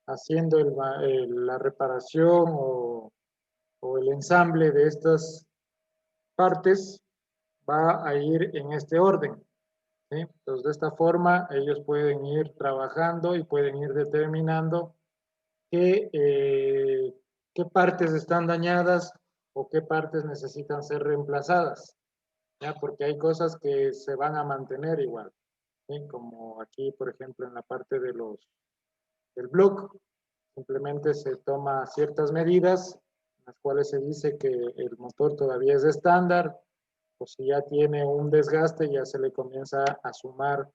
haciendo la reparación o el ensamble de estas partes, va a ir en este orden. ¿Sí? Entonces, de esta forma, ellos pueden ir trabajando y pueden ir determinando qué partes están dañadas o qué partes necesitan ser reemplazadas. ¿Ya? Porque hay cosas que se van a mantener igual. ¿Sí? Como aquí, por ejemplo, en la parte del block, simplemente se toma ciertas medidas, en las cuales se dice que el motor todavía es estándar, o si ya tiene un desgaste, ya se le comienza a sumar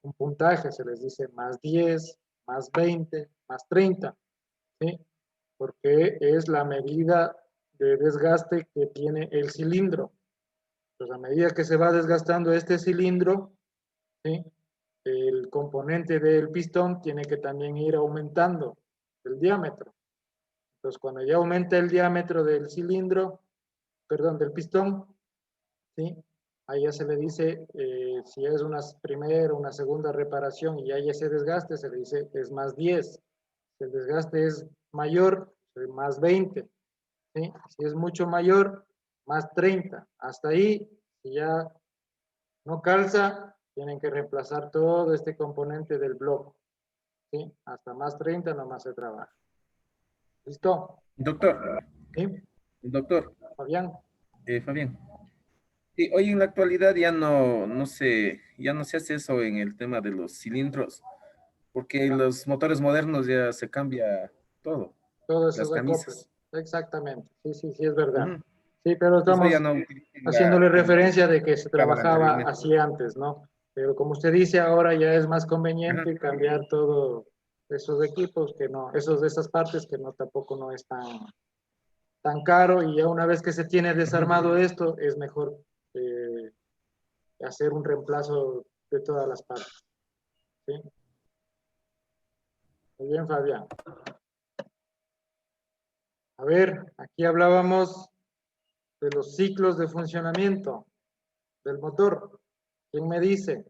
un puntaje, se les dice más 10, más 20, más 30, ¿sí? Porque es la medida de desgaste que tiene el cilindro. Pues a medida que se va desgastando este cilindro, ¿sí? El componente del pistón tiene que también ir aumentando el diámetro. Entonces, cuando ya aumenta el diámetro del cilindro, perdón, del pistón, ¿sí? Ahí ya se le dice, si es una primera o una segunda reparación y hay ese desgaste, se le dice es más 10. Si el desgaste es mayor, más 20. ¿Sí? Si es mucho mayor, más 30. Hasta ahí, si ya no calza, tienen que reemplazar todo este componente del bloque. ¿Sí? Hasta más 30 nomás se trabaja. ¿Listo? Doctor. ¿Sí? Doctor. Fabián. Fabián. Sí, hoy en la actualidad ya no se hace eso en el tema de los cilindros, porque en los motores modernos ya se cambia todo. Todo eso las es camisas. Exactamente. Sí, es verdad. Ujú. Sí, pero estamos ya no haciéndole referencia de que se Cámara trabajaba anteriormente. así antes, ¿no? Pero como usted dice, ahora ya es más conveniente cambiar todo esos equipos que no, esas partes que no tampoco no es tan caro, y ya una vez que se tiene desarmado esto, es mejor hacer un reemplazo de todas las partes. ¿Sí? Muy bien, Fabián. A ver, aquí hablábamos de los ciclos de funcionamiento del motor. ¿Quién me dice?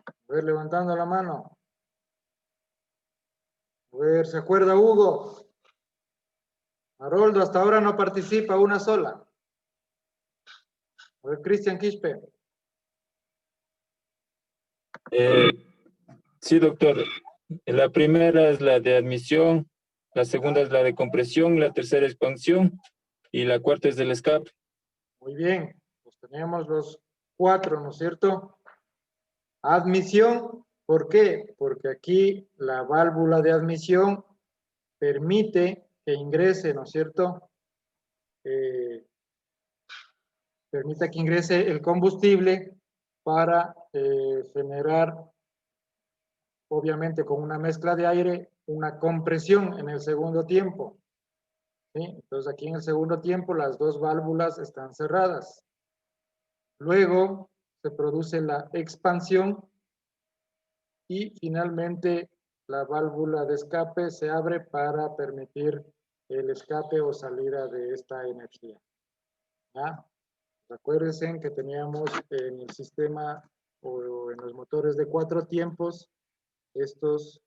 A ver, levantando la mano. A ver, ¿se acuerda Hugo? Haroldo, hasta ahora no participa, una sola. A ver, Cristian Quispe. Sí, doctor. La primera es la de admisión, la segunda es la de compresión, la tercera expansión y la cuarta es del escape. Muy bien, pues tenemos los 4, ¿no es cierto? Admisión ¿Por qué? Porque aquí la válvula de admisión permite que ingrese, ¿no es cierto? Permite que ingrese el combustible para generar, obviamente con una mezcla de aire, una compresión en el segundo tiempo. ¿Sí? Entonces aquí en el segundo tiempo las dos válvulas están cerradas. Luego se produce la expansión y finalmente la válvula de escape se abre para permitir el escape o salida de esta energía. ¿Ya? Acuérdense que teníamos en el sistema o en los motores de 4 tiempos estos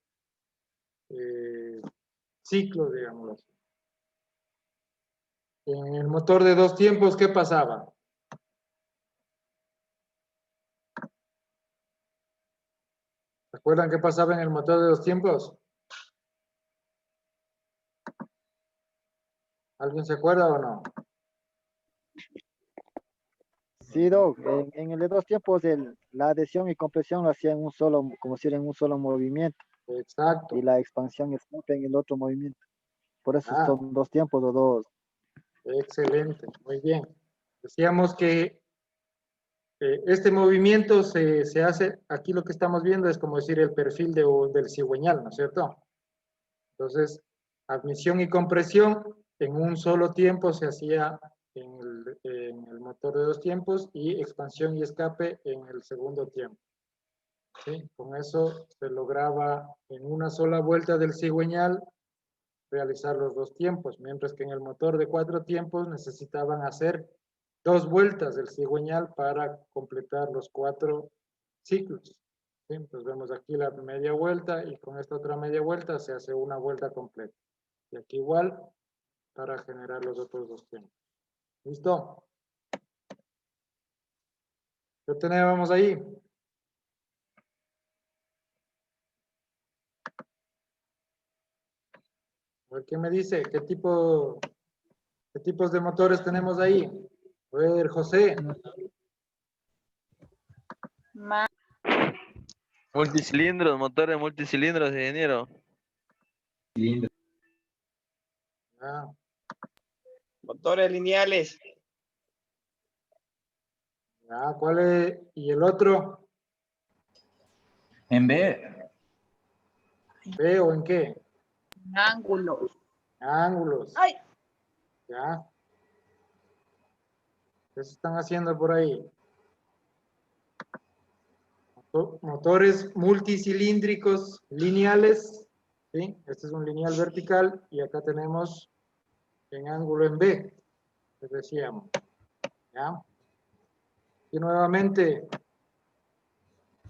ciclos, digámoslo así. En el motor de 2 tiempos, ¿qué pasaba? ¿Recuerdan qué pasaba en el motor de 2 tiempos? ¿Alguien se acuerda o no? Sí, Doc, en el de 2 tiempos la adhesión y compresión lo hacía en un solo, como si en un solo movimiento. Exacto. Y la expansión y escape en el otro movimiento. Por eso Ah. son 2 tiempos o 2. Excelente, muy bien. Decíamos que este movimiento se hace, aquí lo que estamos viendo es como decir el perfil del cigüeñal, ¿no es cierto? Entonces, admisión y compresión en un solo tiempo se hacía en el motor de 2 tiempos y expansión y escape en el segundo tiempo. ¿Sí? Con eso se lograba en una sola vuelta del cigüeñal realizar los 2 tiempos, mientras que en el motor de 4 tiempos necesitaban hacer 2 vueltas del cigüeñal para completar los 4 ciclos. ¿Sí? Entonces vemos aquí la media vuelta y con esta otra media vuelta se hace una vuelta completa. Y aquí igual para generar los otros 2 tiempos. ¿Listo? ¿Qué teníamos ahí? A ver, ¿qué me dice? ¿Qué tipos de motores tenemos ahí? A ver, José. Multicilindros, motores multicilindros, ingeniero. Ah, Motores lineales. ¿cuál es? ¿Y el otro? En B, ¿B o en qué? Ángulos. Ángulos. Ay. Ya. ¿Qué se están haciendo por ahí? Motores multicilíndricos lineales. ¿Sí? Este es un lineal vertical y acá tenemos en ángulo en B, les decíamos. ¿Ya? Y nuevamente,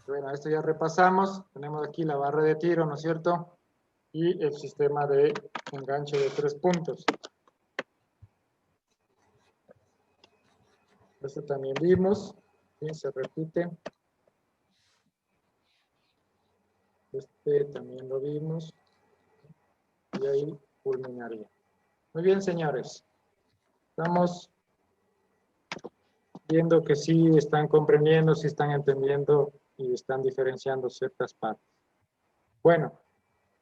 bueno, esto ya repasamos. Tenemos aquí la barra de tiro, ¿no es cierto? Y el sistema de enganche de 3 puntos. Esto también vimos. ¿Sí? Se repite. Este también lo vimos. Y ahí culminaría. Muy bien, señores. Estamos viendo que sí están comprendiendo, sí están entendiendo y están diferenciando ciertas partes. Bueno,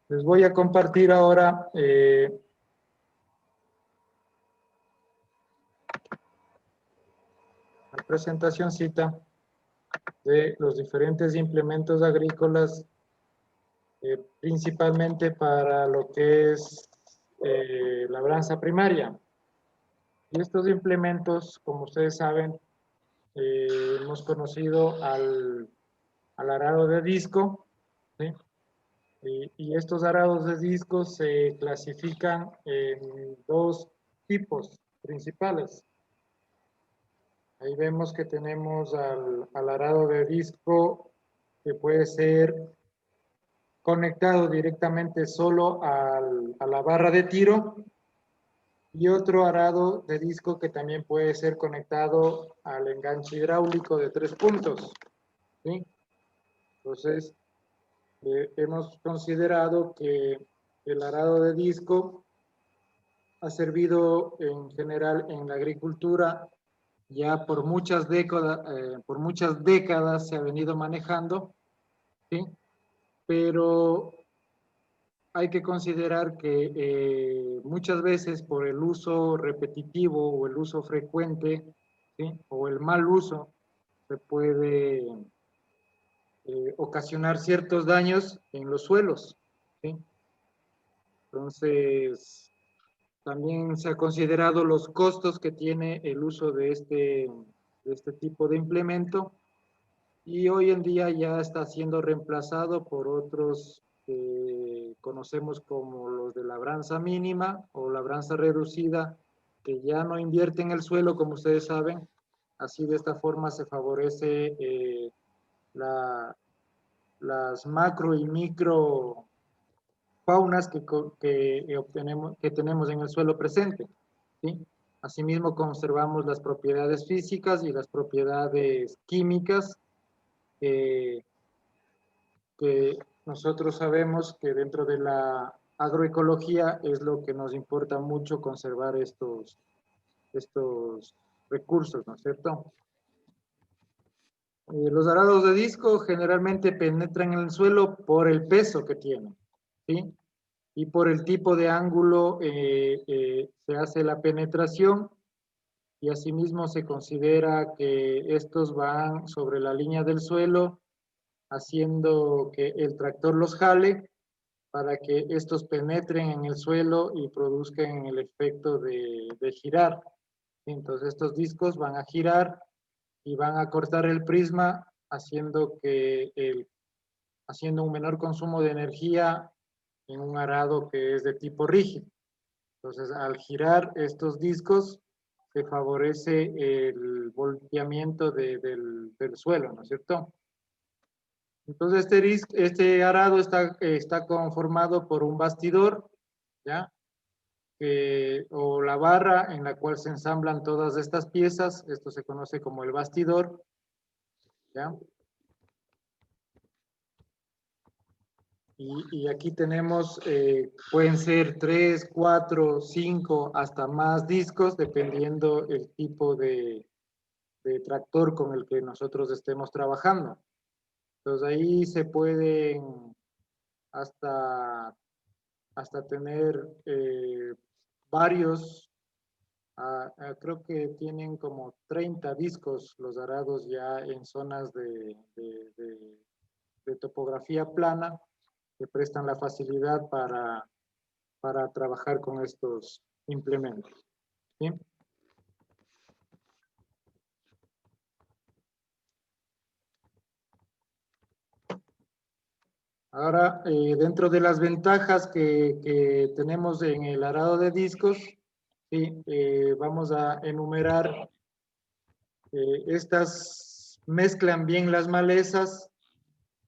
les voy a compartir ahora la presentacioncita de los diferentes implementos agrícolas, principalmente para lo que es labranza primaria. Y estos implementos, como ustedes saben, hemos conocido al arado de disco, ¿sí? Y estos arados de disco se clasifican en 2 tipos principales. Ahí vemos que tenemos al arado de disco que puede ser conectado directamente solo a la barra de tiro y otro arado de disco que también puede ser conectado al enganche hidráulico de 3 puntos. ¿Sí? Entonces, hemos considerado que el arado de disco ha servido en general en la agricultura ya por muchas décadas se ha venido manejando, ¿sí? pero hay que considerar que muchas veces por el uso repetitivo o el uso frecuente, ¿sí? O el mal uso, se puede ocasionar ciertos daños en los suelos, ¿sí? Entonces, también se ha considerado los costos que tiene el uso de este tipo de implemento, y hoy en día ya está siendo reemplazado por otros que conocemos como los de labranza mínima o labranza reducida, que ya no invierten el suelo, como ustedes saben. Así, de esta forma se favorece las macro y micro faunas que tenemos en el suelo presente, ¿sí? Asimismo, conservamos las propiedades físicas y las propiedades químicas que nosotros sabemos que dentro de la agroecología es lo que nos importa mucho, conservar estos recursos, ¿no es cierto? Los arados de disco generalmente penetran en el suelo por el peso que tienen, ¿sí? Y por el tipo de ángulo se hace la penetración, y asimismo se considera que estos van sobre la línea del suelo, haciendo que el tractor los jale para que estos penetren en el suelo y produzcan el efecto de girar. Entonces estos discos van a girar y van a cortar el prisma, haciendo un menor consumo de energía en un arado que es de tipo rígido. Entonces, al girar estos discos, se favorece el volteamiento del suelo, ¿no es cierto? Entonces, este arado está conformado por un bastidor, ¿ya? O la barra en la cual se ensamblan todas estas piezas. Esto se conoce como el bastidor, ¿ya? Y aquí tenemos, pueden ser 3, 4, 5, hasta más discos, dependiendo el tipo de tractor con el que nosotros estemos trabajando. Entonces ahí se pueden hasta tener varios, creo que tienen como 30 discos los arados ya en zonas de topografía plana, que prestan la facilidad para trabajar con estos implementos, ¿sí? Ahora, dentro de las ventajas que tenemos en el arado de discos, ¿sí? Vamos a enumerar, estas mezclan bien las malezas,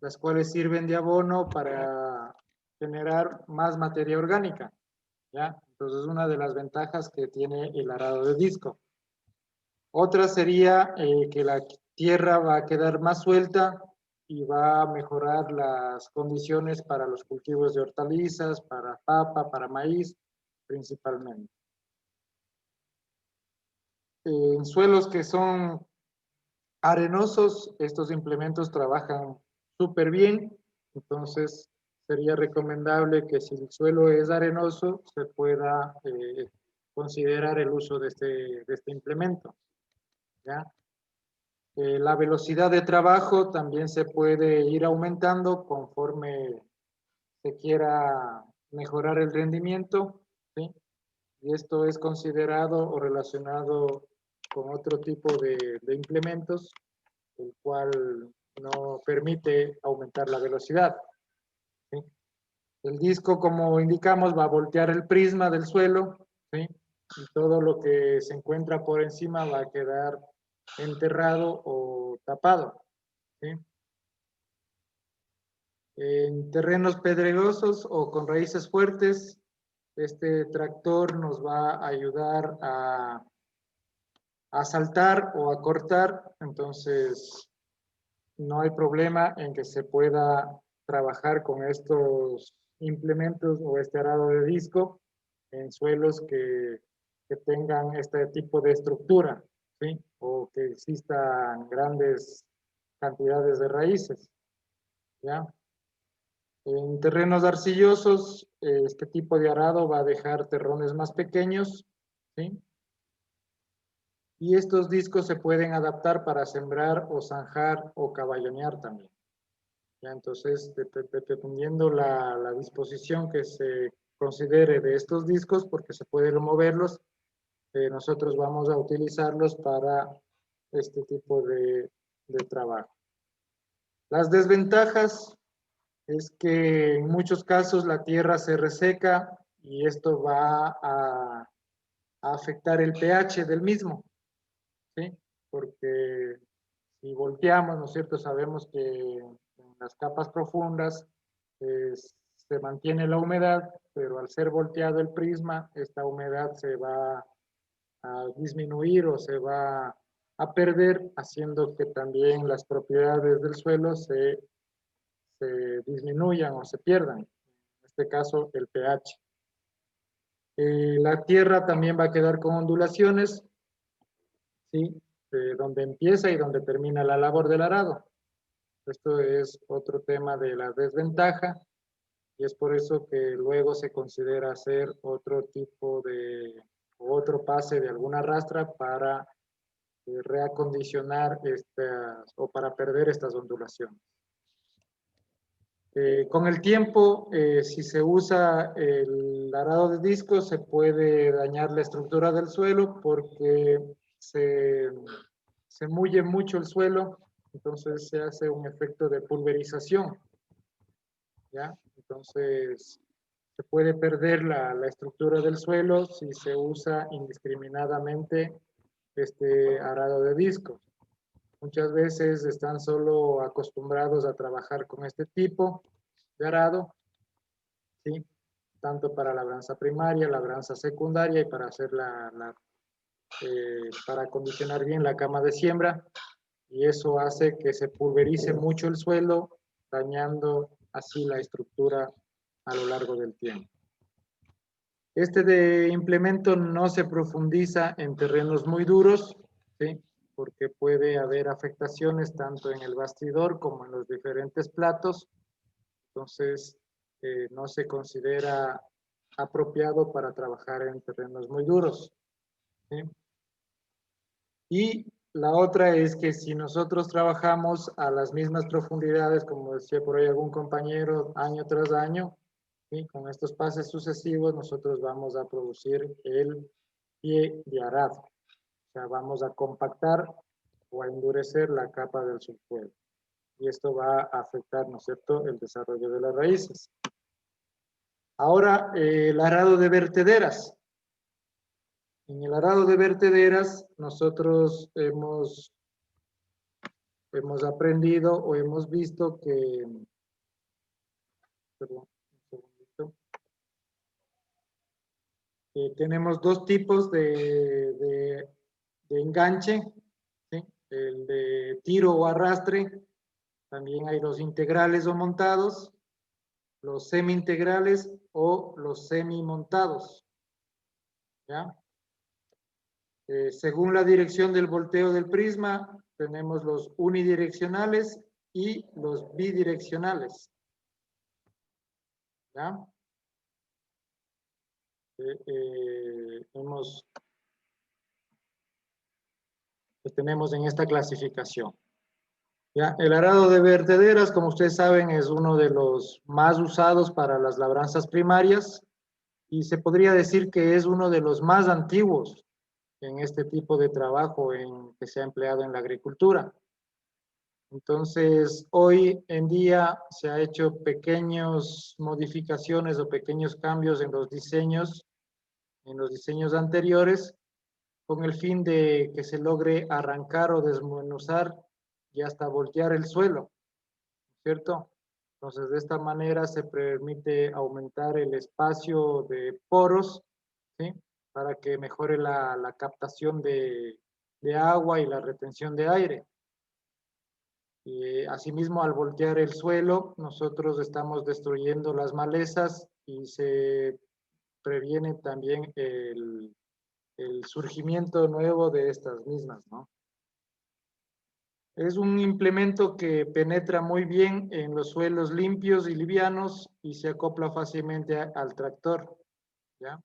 las cuales sirven de abono para generar más materia orgánica, ¿ya? Entonces, una de las ventajas que tiene el arado de disco. Otra sería que la tierra va a quedar más suelta y va a mejorar las condiciones para los cultivos de hortalizas, para papa, para maíz, principalmente. En suelos que son arenosos, estos implementos trabajan súper bien. Entonces, sería recomendable que si el suelo es arenoso, se pueda considerar el uso de este implemento, ¿ya? La velocidad de trabajo también se puede ir aumentando conforme se quiera mejorar el rendimiento, ¿sí? Y esto es considerado o relacionado con otro tipo de implementos, el cual no permite aumentar la velocidad, ¿sí? El disco, como indicamos, va a voltear el prisma del suelo, ¿sí? Y todo lo que se encuentra por encima va a quedar enterrado o tapado, ¿sí? En terrenos pedregosos o con raíces fuertes, este tractor nos va a ayudar a saltar o a cortar. Entonces, no hay problema en que se pueda trabajar con estos implementos o este arado de disco en suelos que tengan este tipo de estructura, ¿sí? O que existan grandes cantidades de raíces, ¿ya? En terrenos arcillosos, este tipo de arado va a dejar terrones más pequeños, ¿sí? Y estos discos se pueden adaptar para sembrar o zanjar o caballonear también. ¿Ya? Entonces, dependiendo la disposición que se considere de estos discos, porque se puede removerlos, nosotros vamos a utilizarlos para este tipo de trabajo. Las desventajas es que en muchos casos la tierra se reseca y esto va a afectar el pH del mismo, ¿sí? Porque si volteamos, ¿no es cierto? Sabemos que en las capas profundas se mantiene la humedad, pero al ser volteado el prisma, esta humedad se va a disminuir o se va a perder, haciendo que también las propiedades del suelo se disminuyan o se pierdan. En este caso, el pH. La tierra también va a quedar con ondulaciones, ¿sí? Donde empieza y donde termina la labor del arado. Esto es otro tema de la desventaja y es por eso que luego se considera hacer otro tipo de, otro pase de alguna rastra para reacondicionar estas, o para perder estas ondulaciones. Con el tiempo, si se usa el arado de disco, se puede dañar la estructura del suelo porque se mulle mucho el suelo, entonces se hace un efecto de pulverización, ¿ya? Entonces, se puede perder la estructura del suelo si se usa indiscriminadamente este arado de disco. Muchas veces están solo acostumbrados a trabajar con este tipo de arado, ¿sí? Tanto para labranza primaria, labranza secundaria y para hacer para acondicionar bien la cama de siembra. Y eso hace que se pulverice mucho el suelo, dañando así la estructura a lo largo del tiempo. Este de implemento no se profundiza en terrenos muy duros, ¿sí? Porque puede haber afectaciones tanto en el bastidor como en los diferentes platos. Entonces, no se considera apropiado para trabajar en terrenos muy duros, ¿sí? Y la otra es que si nosotros trabajamos a las mismas profundidades, como decía por ahí algún compañero, año tras año, ¿sí? Con estos pases sucesivos, nosotros vamos a producir el pie de arado. O sea, vamos a compactar o a endurecer la capa del subsuelo. Y esto va a afectar, ¿no es cierto?, el desarrollo de las raíces. Ahora, el arado de vertederas. En el arado de vertederas, nosotros hemos aprendido o hemos visto que, perdón, un segundito, que tenemos dos tipos de enganche, ¿sí? El de tiro o arrastre, también hay los integrales o montados, los semi-integrales o los semi-montados, ¿ya? Según la dirección del volteo del prisma, tenemos los unidireccionales y los bidireccionales, ¿ya? Los tenemos en esta clasificación. ¿Ya? El arado de vertederas, como ustedes saben, es uno de los más usados para las labranzas primarias y se podría decir que es uno de los más antiguos en este tipo de trabajo que se ha empleado en la agricultura. Entonces, hoy en día se ha hecho pequeñas modificaciones o pequeños cambios en los diseños anteriores, con el fin de que se logre arrancar o desmenuzar y hasta voltear el suelo, ¿cierto? Entonces, de esta manera se permite aumentar el espacio de poros, ¿sí? Para que mejore la captación de agua y la retención de aire. Y asimismo, al voltear el suelo, nosotros estamos destruyendo las malezas y se previene también el surgimiento nuevo de estas mismas, ¿no? Es un implemento que penetra muy bien en los suelos limpios y livianos y se acopla fácilmente al tractor, ¿ya?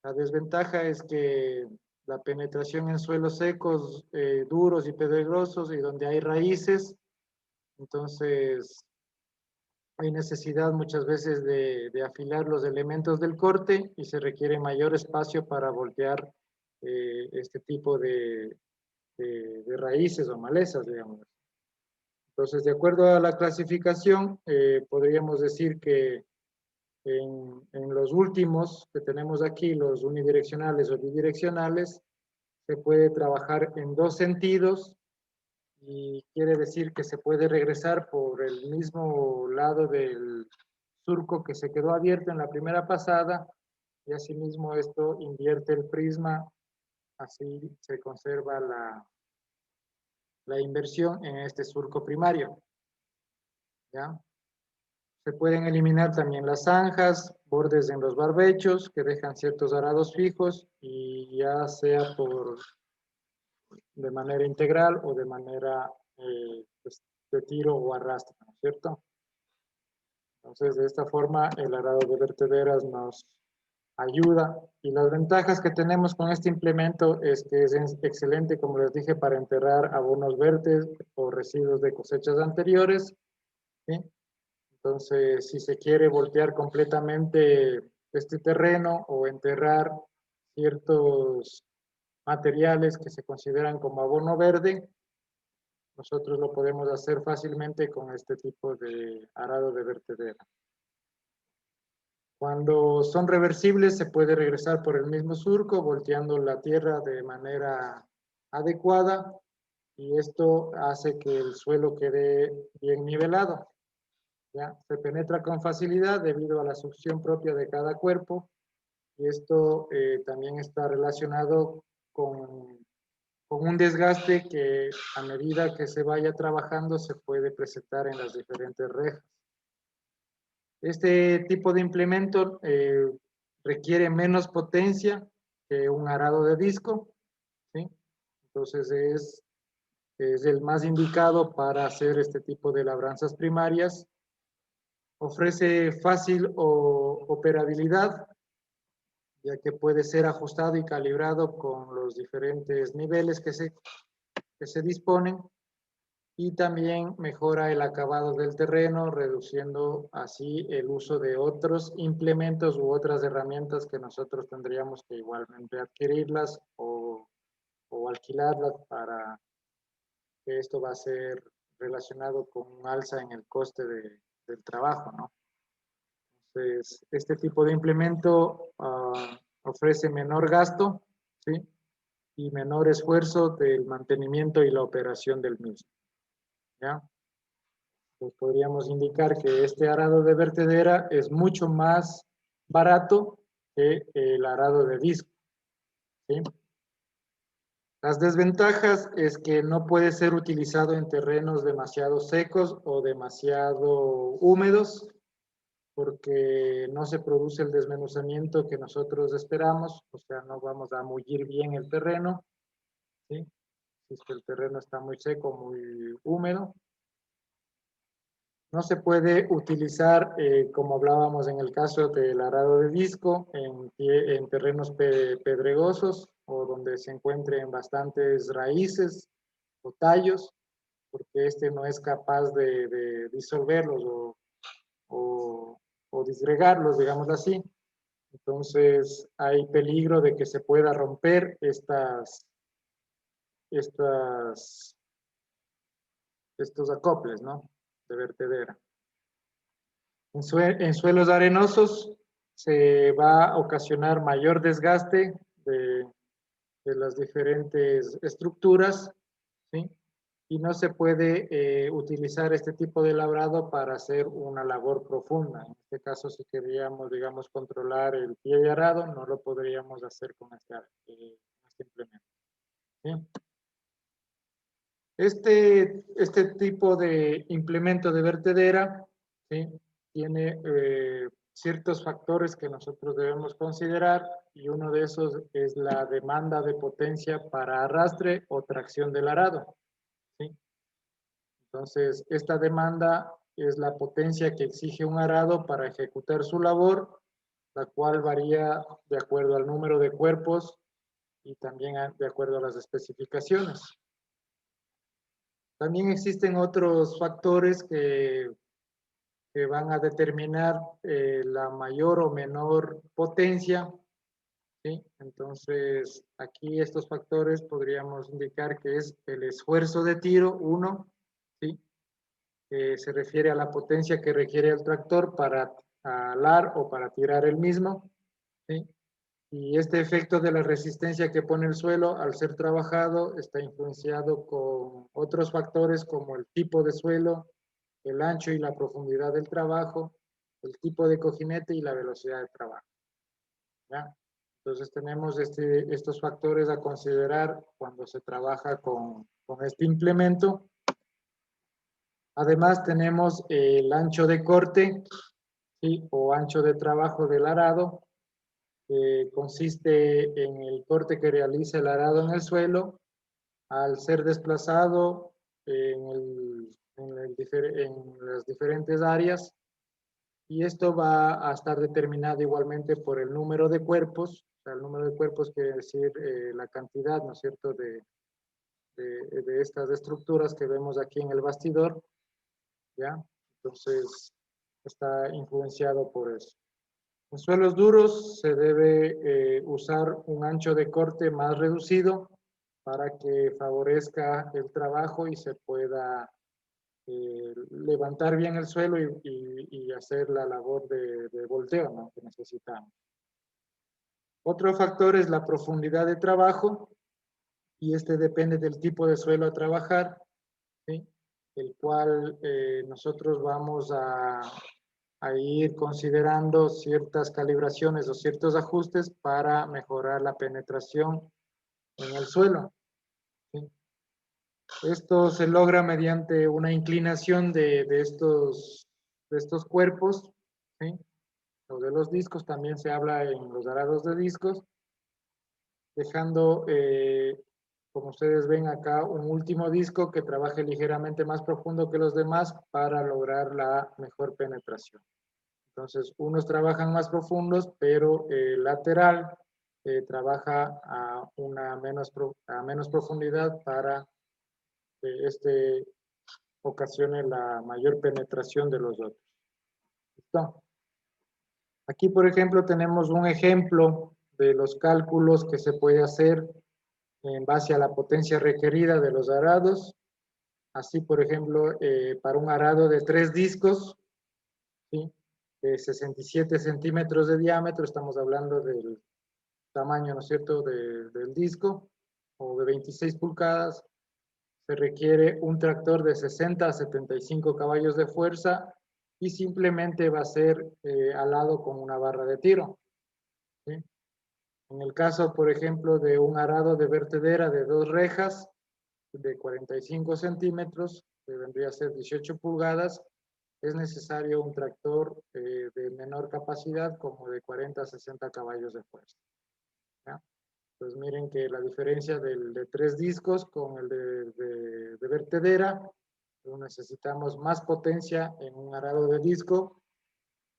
La desventaja es que la penetración en suelos secos, duros y pedregosos y donde hay raíces, entonces hay necesidad muchas veces de afilar los elementos del corte y se requiere mayor espacio para voltear este tipo de raíces o malezas, digamos. Entonces, de acuerdo a la clasificación, podríamos decir que en los últimos que tenemos aquí, los unidireccionales o bidireccionales, se puede trabajar en dos sentidos y quiere decir que se puede regresar por el mismo lado del surco que se quedó abierto en la primera pasada y asimismo esto invierte el prisma, así se conserva la inversión en este surco primario. ¿Ya? Se pueden eliminar también las zanjas, bordes en los barbechos que dejan ciertos arados fijos y ya sea de manera integral o de manera pues, de tiro o arrastre, ¿no es cierto? Entonces, de esta forma, el arado de vertederas nos ayuda. Y las ventajas que tenemos con este implemento es que es excelente, como les dije, para enterrar abonos verdes o residuos de cosechas anteriores, ¿sí? Entonces, si se quiere voltear completamente este terreno o enterrar ciertos materiales que se consideran como abono verde, nosotros lo podemos hacer fácilmente con este tipo de arado de vertedera. Cuando son reversibles, se puede regresar por el mismo surco, volteando la tierra de manera adecuada, y esto hace que el suelo quede bien nivelado. ¿Ya? Se penetra con facilidad debido a la succión propia de cada cuerpo, y esto también está relacionado con un desgaste que a medida que se vaya trabajando se puede presentar en las diferentes rejas. Este tipo de implemento requiere menos potencia que un arado de disco, ¿sí? Entonces es el más indicado para hacer este tipo de labranzas primarias. Ofrece fácil operabilidad, ya que puede ser ajustado y calibrado con los diferentes niveles que se disponen, y también mejora el acabado del terreno, reduciendo así el uso de otros implementos u otras herramientas que nosotros tendríamos que igualmente adquirirlas o alquilarlas, para que esto va a ser relacionado con un alza en el coste del trabajo, ¿no? Entonces, este tipo de implemento ofrece menor gasto, ¿sí? Y menor esfuerzo del mantenimiento y la operación del mismo, ¿ya? Pues podríamos indicar que este arado de vertedera es mucho más barato que el arado de disco, ¿sí? Las desventajas es que no puede ser utilizado en terrenos demasiado secos o demasiado húmedos, porque no se produce el desmenuzamiento que nosotros esperamos, o sea, no vamos a mullir bien el terreno, ¿sí? Si es que el terreno está muy seco, muy húmedo. No se puede utilizar, como hablábamos en el caso del arado de disco, en terrenos pedregosos o donde se encuentren bastantes raíces o tallos, porque este no es capaz de disolverlos o disgregarlos, digamos así. Entonces hay peligro de que se pueda romper estos acoples, ¿no? De vertedera. En suelos arenosos se va a ocasionar mayor desgaste de las diferentes estructuras, ¿sí? Y no se puede utilizar este tipo de labrado para hacer una labor profunda. En este caso, si queríamos, digamos, controlar el pie de arado, no lo podríamos hacer con este implemento, ¿sí? Este tipo de implemento de vertedera, ¿sí? Tiene ciertos factores que nosotros debemos considerar, y uno de esos es la demanda de potencia para arrastre o tracción del arado, ¿sí? Entonces, esta demanda es la potencia que exige un arado para ejecutar su labor, la cual varía de acuerdo al número de cuerpos y también de acuerdo a las especificaciones. También existen otros factores que van a determinar la mayor o menor potencia, ¿sí? Entonces, aquí estos factores podríamos indicar que es el esfuerzo de tiro, 1, ¿sí? Se refiere a la potencia que requiere el tractor para alar o para tirar el mismo, ¿sí? Y este efecto de la resistencia que pone el suelo al ser trabajado está influenciado con otros factores como el tipo de suelo, el ancho y la profundidad del trabajo, el tipo de cojinete y la velocidad de trabajo. ¿Ya? Entonces tenemos estos factores a considerar cuando se trabaja con este implemento. Además tenemos el ancho de corte, ¿sí? O ancho de trabajo del arado, consiste en el corte que realiza el arado en el suelo al ser desplazado en las diferentes áreas, y esto va a estar determinado igualmente por el número de cuerpos. O sea, el número de cuerpos quiere decir la cantidad, ¿no es cierto?, de estas estructuras que vemos aquí en el bastidor, ¿ya? Entonces, está influenciado por eso. En suelos duros se debe usar un ancho de corte más reducido para que favorezca el trabajo y se pueda levantar bien el suelo y hacer la labor de volteo, ¿no?, que necesitamos. Otro factor es la profundidad de trabajo, y este depende del tipo de suelo a trabajar, ¿sí? El cual nosotros vamos a ir considerando ciertas calibraciones o ciertos ajustes para mejorar la penetración en el suelo, ¿sí? Esto se logra mediante una inclinación de estos cuerpos, ¿sí? O de los discos, también se habla en los arados de discos, dejando, como ustedes ven acá, un último disco que trabaje ligeramente más profundo que los demás para lograr la mejor penetración. Entonces, unos trabajan más profundos, pero el lateral trabaja a menos profundidad para que ocasione la mayor penetración de los otros. ¿Listo? Aquí, por ejemplo, tenemos un ejemplo de los cálculos que se puede hacer en base a la potencia requerida de los arados. Así, por ejemplo, para un arado de 3 discos, ¿sí?, de 67 centímetros de diámetro, estamos hablando del tamaño, ¿no es cierto?, del disco, o de 26 pulgadas, se requiere un tractor de 60 a 75 caballos de fuerza y simplemente va a ser alado con una barra de tiro, ¿sí? En el caso, por ejemplo, de un arado de vertedera de 2 rejas de 45 centímetros, que vendría a ser 18 pulgadas, es necesario un tractor de menor capacidad, como de 40 a 60 caballos de fuerza, ¿ya? Pues miren que la diferencia del de 3 discos con el de vertedera, pues necesitamos más potencia en un arado de disco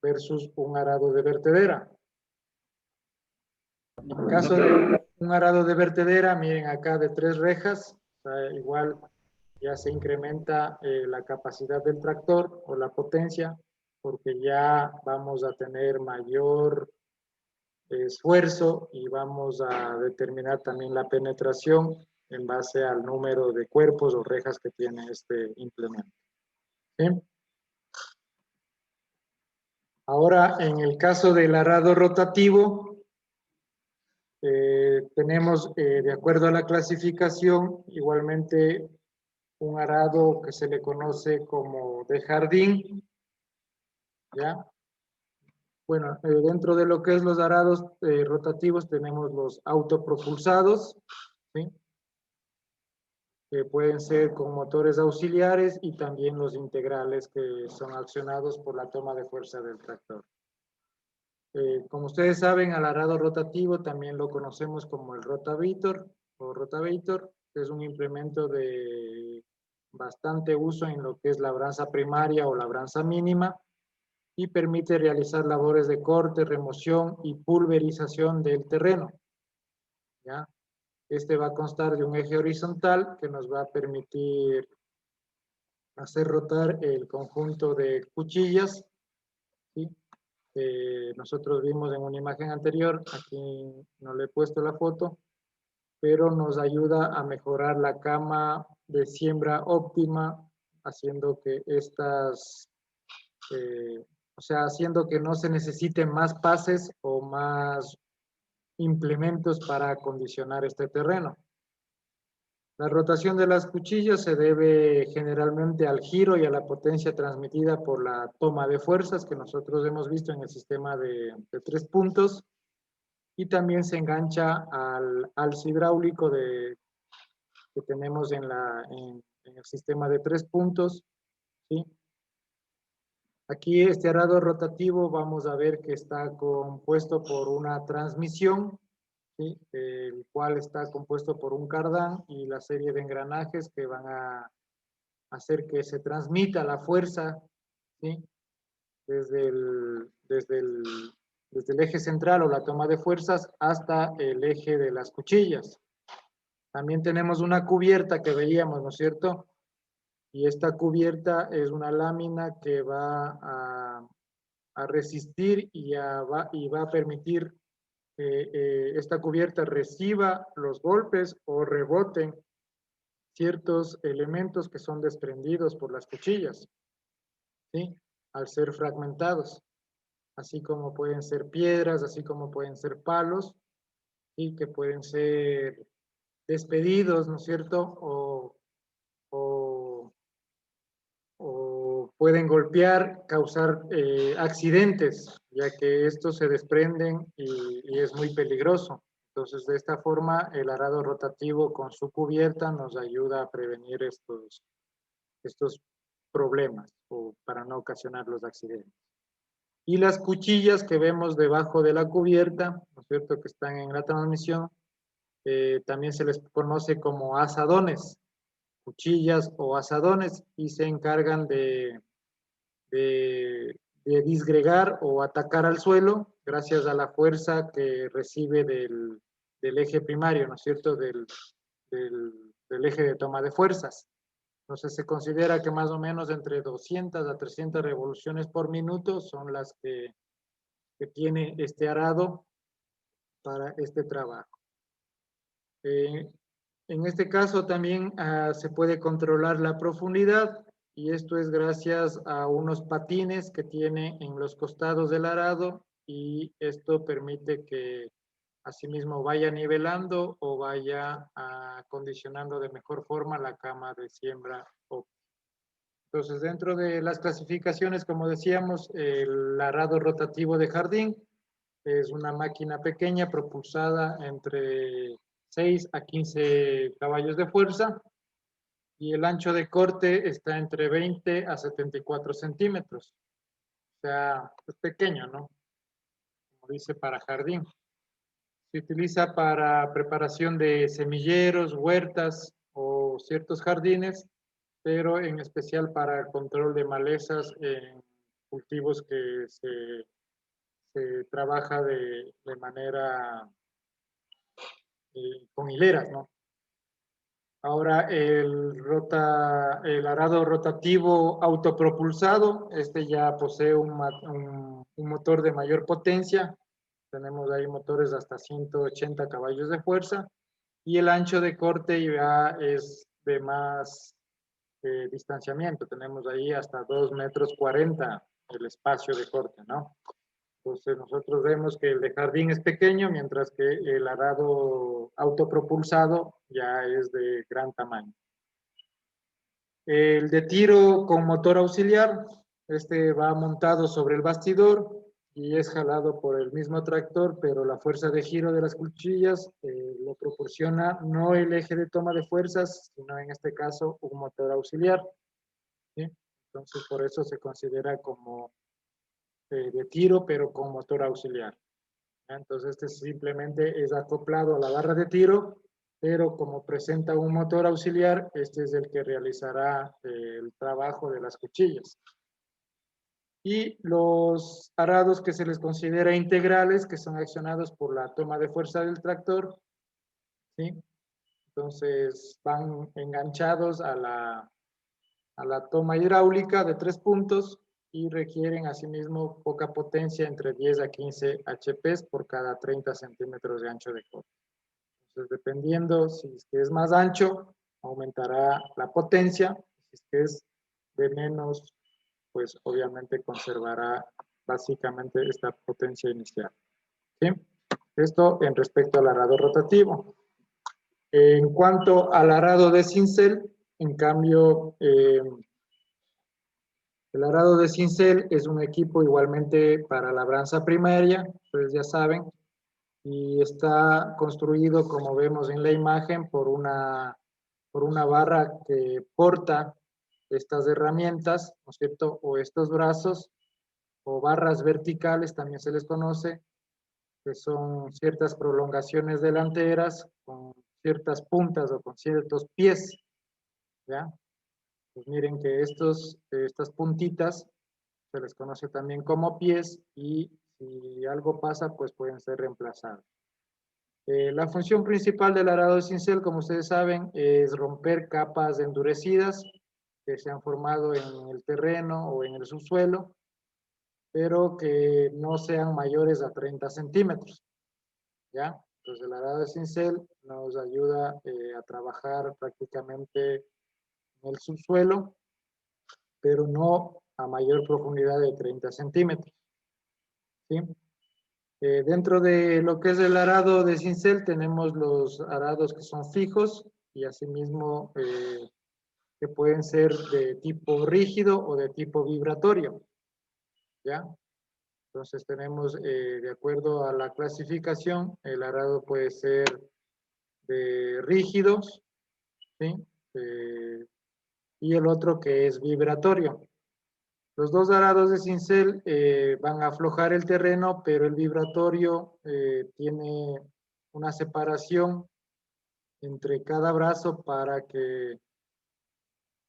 versus un arado de vertedera. En el caso de un arado de vertedera, miren acá de 3 rejas, o sea, igual ya se incrementa la capacidad del tractor o la potencia, porque ya vamos a tener mayor esfuerzo y vamos a determinar también la penetración en base al número de cuerpos o rejas que tiene este implemento, ¿sí? Ahora, en el caso del arado rotativo, tenemos, de acuerdo a la clasificación, igualmente un arado que se le conoce como de jardín, ¿ya? Bueno, dentro de lo que es los arados rotativos tenemos los autopropulsados, ¿sí?, que pueden ser con motores auxiliares, y también los integrales, que son accionados por la toma de fuerza del tractor. Como ustedes saben, al arado rotativo también lo conocemos como el rotavator o rotavator, que es un implemento de bastante uso en lo que es labranza primaria o labranza mínima y permite realizar labores de corte, remoción y pulverización del terreno. ¿Ya? Este va a constar de un eje horizontal que nos va a permitir hacer rotar el conjunto de cuchillas, ¿sí? Nosotros vimos en una imagen anterior, aquí no le he puesto la foto, pero nos ayuda a mejorar la cama de siembra óptima, haciendo que estas, o sea, haciendo que no se necesiten más pases o más implementos para acondicionar este terreno. La rotación de las cuchillas se debe generalmente al giro y a la potencia transmitida por la toma de fuerzas que nosotros hemos visto en el sistema de 3 puntos, y también se engancha al alce hidráulico que tenemos en el sistema de 3 puntos, ¿sí? Aquí este arado rotativo vamos a ver que está compuesto por una transmisión, ¿sí? El cual está compuesto por un cardán y la serie de engranajes que van a hacer que se transmita la fuerza, ¿sí? desde el eje central o la toma de fuerzas hasta el eje de las cuchillas. También tenemos una cubierta que veíamos, ¿no es cierto? Y esta cubierta es una lámina que va a resistir y va a permitir que esta cubierta reciba los golpes o reboten ciertos elementos que son desprendidos por las cuchillas, ¿sí? Al ser fragmentados, así como pueden ser piedras, así como pueden ser palos, y que pueden ser despedidos, ¿no es cierto? O pueden golpear, causar accidentes, ya que estos se desprenden y es muy peligroso. Entonces, de esta forma, el arado rotativo con su cubierta nos ayuda a prevenir estos problemas o para no ocasionar los accidentes. Y las cuchillas que vemos debajo de la cubierta, ¿no es cierto?, que están en la transmisión, también se les conoce como asadones, cuchillas o asadones, y se encargan de disgregar o atacar al suelo gracias a la fuerza que recibe del eje primario, ¿no es cierto?, del eje de toma de fuerzas. Entonces se considera que más o menos entre 200 a 300 revoluciones por minuto son las que tiene este arado para este trabajo. En este caso también se puede controlar la profundidad, y esto es gracias a unos patines que tiene en los costados del arado, y esto permite que asimismo vaya nivelando o vaya acondicionando de mejor forma la cama de siembra. Entonces, dentro de las clasificaciones, como decíamos, el arado rotativo de jardín es una máquina pequeña propulsada entre 6 a 15 caballos de fuerza, y el ancho de corte está entre 20 a 74 centímetros. O sea, es pequeño, ¿no? Como dice, para jardín. Se utiliza para preparación de semilleros, huertas o ciertos jardines, pero en especial para control de malezas en cultivos que se trabaja de manera con hileras, ¿no? Ahora el arado rotativo autopropulsado, este ya posee un motor de mayor potencia. Tenemos ahí motores hasta 180 caballos de fuerza, y el ancho de corte ya es de más distanciamiento. Tenemos ahí hasta 2,40 metros el espacio de corte, ¿no? Entonces nosotros vemos que el de jardín es pequeño, mientras que el arado autopropulsado ya es de gran tamaño. El de tiro con motor auxiliar, este va montado sobre el bastidor y es jalado por el mismo tractor, pero la fuerza de giro de las cuchillas lo proporciona no el eje de toma de fuerzas, sino en este caso un motor auxiliar, ¿sí? Entonces por eso se considera como de tiro, pero con motor auxiliar. Entonces este simplemente es acoplado a la barra de tiro pero como presenta un motor auxiliar, este es el que realizará el trabajo de las cuchillas. Y los arados que se les considera integrales, que son accionados por la toma de fuerza del tractor, ¿sí? Entonces van enganchados a la toma hidráulica de 3 puntos y requieren asimismo poca potencia, entre 10 a 15 HP por cada 30 centímetros de ancho de corte. Entonces, dependiendo si es más ancho, aumentará la potencia. Si es de menos, pues obviamente conservará básicamente esta potencia inicial. ¿Sí? Esto en respecto al arado rotativo. En cuanto al arado de cincel, en cambio, el arado de cincel es un equipo igualmente para labranza primaria, ustedes ya saben, y está construido, como vemos en la imagen, por una barra que porta estas herramientas, ¿no es cierto? O estos brazos, o barras verticales, también se les conoce, que son ciertas prolongaciones delanteras con ciertas puntas o con ciertos pies, ¿ya? Pues miren que estas puntitas se les conoce también como pies y si algo pasa, pues pueden ser reemplazados. La función principal del arado de cincel, como ustedes saben, es romper capas endurecidas que se han formado en el terreno o en el subsuelo, pero que no sean mayores a 30 centímetros. ¿Ya? Entonces el arado de cincel nos ayuda a trabajar prácticamente en el subsuelo, pero no a mayor profundidad de 30 centímetros. ¿Sí? Dentro de lo que es el arado de cincel tenemos los arados que son fijos y asimismo que pueden ser de tipo rígido o de tipo vibratorio. ¿Ya? Entonces tenemos, de acuerdo a la clasificación, el arado puede ser de rígidos, ¿sí? Y el otro que es vibratorio. Los dos arados de cincel van a aflojar el terreno, pero el vibratorio tiene una separación entre cada brazo para que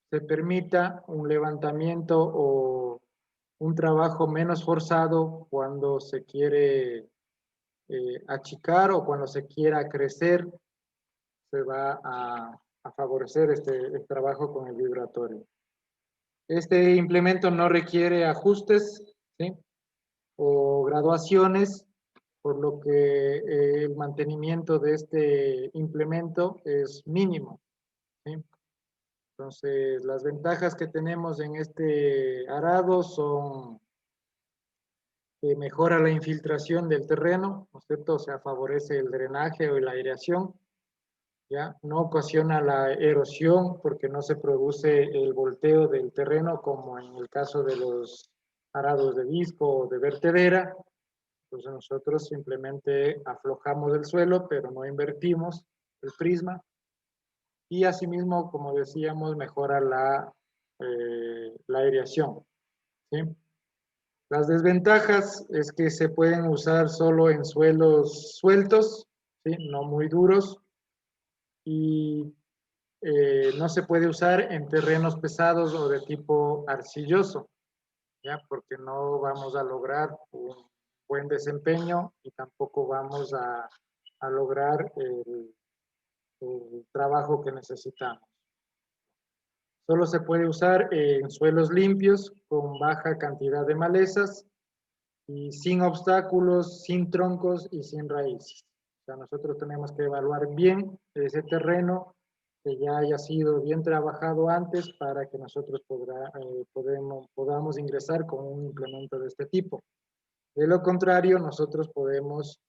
se permita un levantamiento o un trabajo menos forzado cuando se quiere achicar o cuando se quiera crecer, se va a favorecer el trabajo con el vibratorio. Este implemento no requiere ajustes, ¿sí? O graduaciones, por lo que el mantenimiento de este implemento es mínimo, ¿sí? Entonces, las ventajas que tenemos en este arado son que mejora la infiltración del terreno, ¿no es cierto? O sea, favorece el drenaje o la aireación, ¿ya? No ocasiona la erosión porque no se produce el volteo del terreno como en el caso de los arados de disco o de vertedera. Entonces nosotros simplemente aflojamos el suelo, pero no invertimos el prisma. Y asimismo, como decíamos, mejora la aireación, ¿sí? Las desventajas es que se pueden usar solo en suelos sueltos, ¿sí? No muy duros, y no se puede usar en terrenos pesados o de tipo arcilloso, ¿ya? Porque no vamos a lograr un buen desempeño y tampoco vamos a lograr el trabajo que necesitamos. Solo se puede usar en suelos limpios, con baja cantidad de malezas y sin obstáculos, sin troncos y sin raíces. O sea, nosotros tenemos que evaluar bien ese terreno que ya haya sido bien trabajado antes para que nosotros podamos ingresar con un implemento de este tipo. De lo contrario, nosotros podemos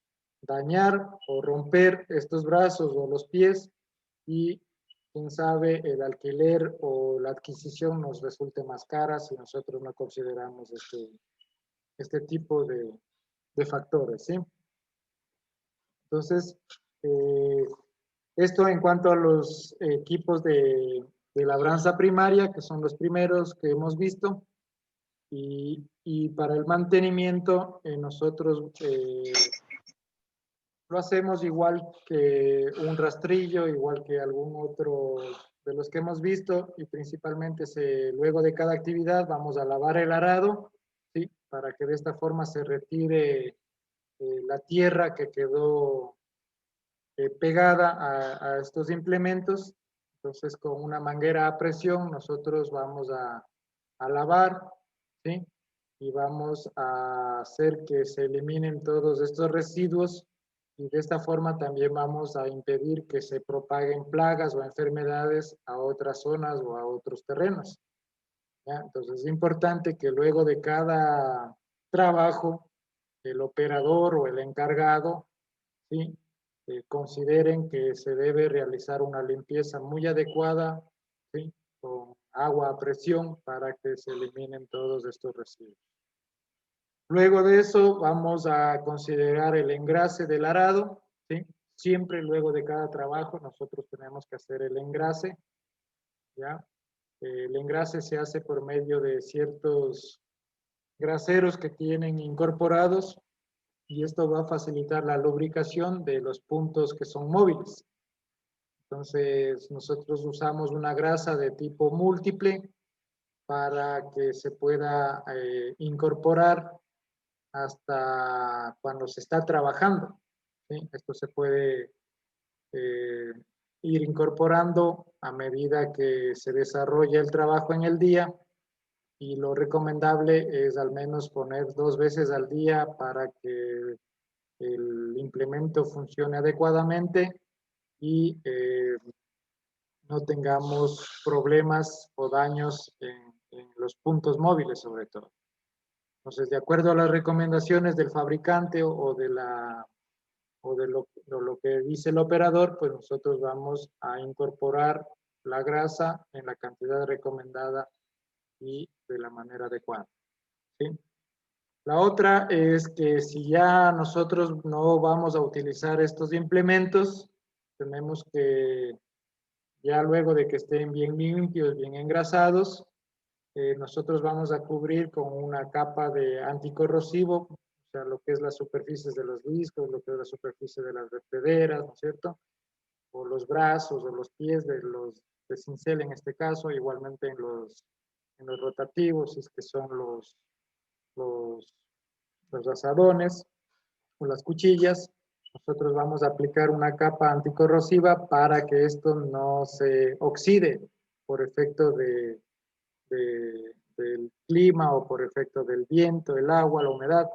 dañar o romper estos brazos o los pies y quién sabe el alquiler o la adquisición nos resulte más cara si nosotros no consideramos este tipo de factores, ¿sí? Entonces, esto en cuanto a los equipos de labranza primaria, que son los primeros que hemos visto, y para el mantenimiento nosotros lo hacemos igual que un rastrillo, igual que algún otro de los que hemos visto, y principalmente luego de cada actividad vamos a lavar el arado, ¿sí? Para que de esta forma se retire la tierra que quedó pegada a estos implementos. Entonces, con una manguera a presión, nosotros vamos a lavar, ¿sí? Y vamos a hacer que se eliminen todos estos residuos, y de esta forma también vamos a impedir que se propaguen plagas o enfermedades a otras zonas o a otros terrenos, ¿ya? Entonces, es importante que luego de cada trabajo, el operador o el encargado, ¿sí? Consideren que se debe realizar una limpieza muy adecuada, ¿sí? Con agua a presión para que se eliminen todos estos residuos. Luego de eso vamos a considerar el engrase del arado, ¿sí? Siempre luego de cada trabajo nosotros tenemos que hacer el engrase, ¿ya? El engrase se hace por medio de ciertos graseros que tienen incorporados, y esto va a facilitar la lubricación de los puntos que son móviles. Entonces, nosotros usamos una grasa de tipo múltiple para que se pueda incorporar hasta cuando se está trabajando, ¿sí? Esto se puede ir incorporando a medida que se desarrolla el trabajo en el día, y lo recomendable es al menos poner 2 veces al día para que el implemento funcione adecuadamente y no tengamos problemas o daños en los puntos móviles, sobre todo. Entonces, de acuerdo a las recomendaciones del fabricante o de lo que dice el operador, pues nosotros vamos a incorporar la grasa en la cantidad recomendada y de la manera adecuada, ¿sí? La otra es que si ya nosotros no vamos a utilizar estos implementos, tenemos que, ya luego de que estén bien limpios, bien engrasados, nosotros vamos a cubrir con una capa de anticorrosivo, o sea, lo que es las superficies de los discos, lo que es la superficie de las vertederas, ¿no es cierto? O los brazos o los pies de cincel en este caso, igualmente en los rotativos, si es que son los asadones o las cuchillas. Nosotros vamos a aplicar una capa anticorrosiva para que esto no se oxide por efecto del clima o por efecto del viento, el agua, la humedad.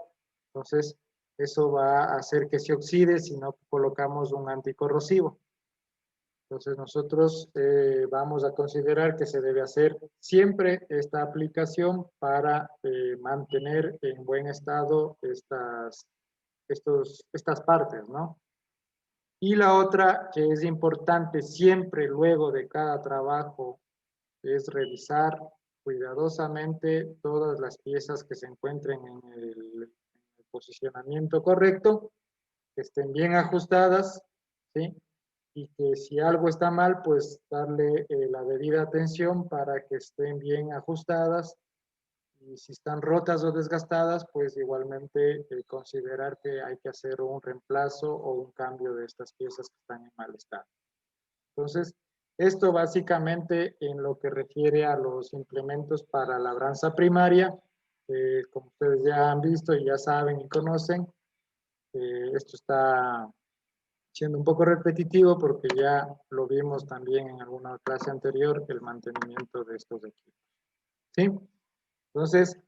Entonces, eso va a hacer que se oxide si no colocamos un anticorrosivo. Entonces, nosotros vamos a considerar que se debe hacer siempre esta aplicación para mantener en buen estado estas partes, ¿no? Y la otra que es importante siempre luego de cada trabajo es revisar cuidadosamente todas las piezas que se encuentren en el posicionamiento correcto, que estén bien ajustadas, ¿sí? Y que si algo está mal, pues darle la debida atención para que estén bien ajustadas, y si están rotas o desgastadas, pues igualmente considerar que hay que hacer un reemplazo o un cambio de estas piezas que están en mal estado. Entonces, esto básicamente en lo que refiere a los implementos para labranza primaria, como ustedes ya han visto y ya saben y conocen, esto está siendo un poco repetitivo porque ya lo vimos también en alguna clase anterior, el mantenimiento de estos equipos, ¿sí? Entonces,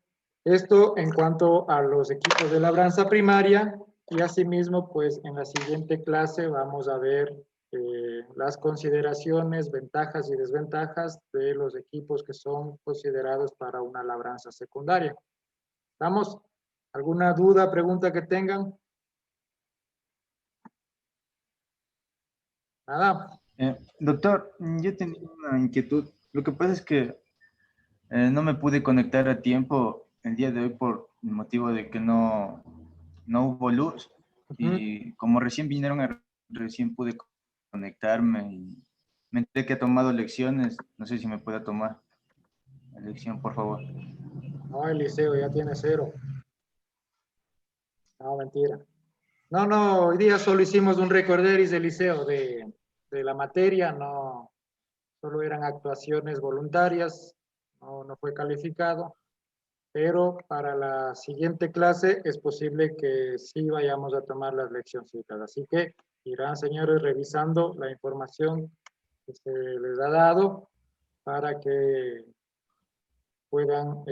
esto en cuanto a los equipos de labranza primaria, y asimismo, pues en la siguiente clase vamos a ver las consideraciones, ventajas y desventajas de los equipos que son considerados para una labranza secundaria. ¿Estamos? ¿Alguna duda, pregunta que tengan? Nada. Doctor, yo tenía una inquietud. Lo que pasa es que no me pude conectar a tiempo el día de hoy por el motivo de que no hubo luz. Y como recién vinieron, recién pude conectarme y me enteré que ha tomado lecciones. No sé si me puede tomar la lección, por favor. No, Eliseo ya tiene 0. No, mentira. No, hoy día solo hicimos un recorderis del liceo de la materia, no, solo eran actuaciones voluntarias, no fue calificado, pero para la siguiente clase es posible que sí vayamos a tomar las leccioncitas. Así que irán, señores, revisando la información que se les ha dado para que puedan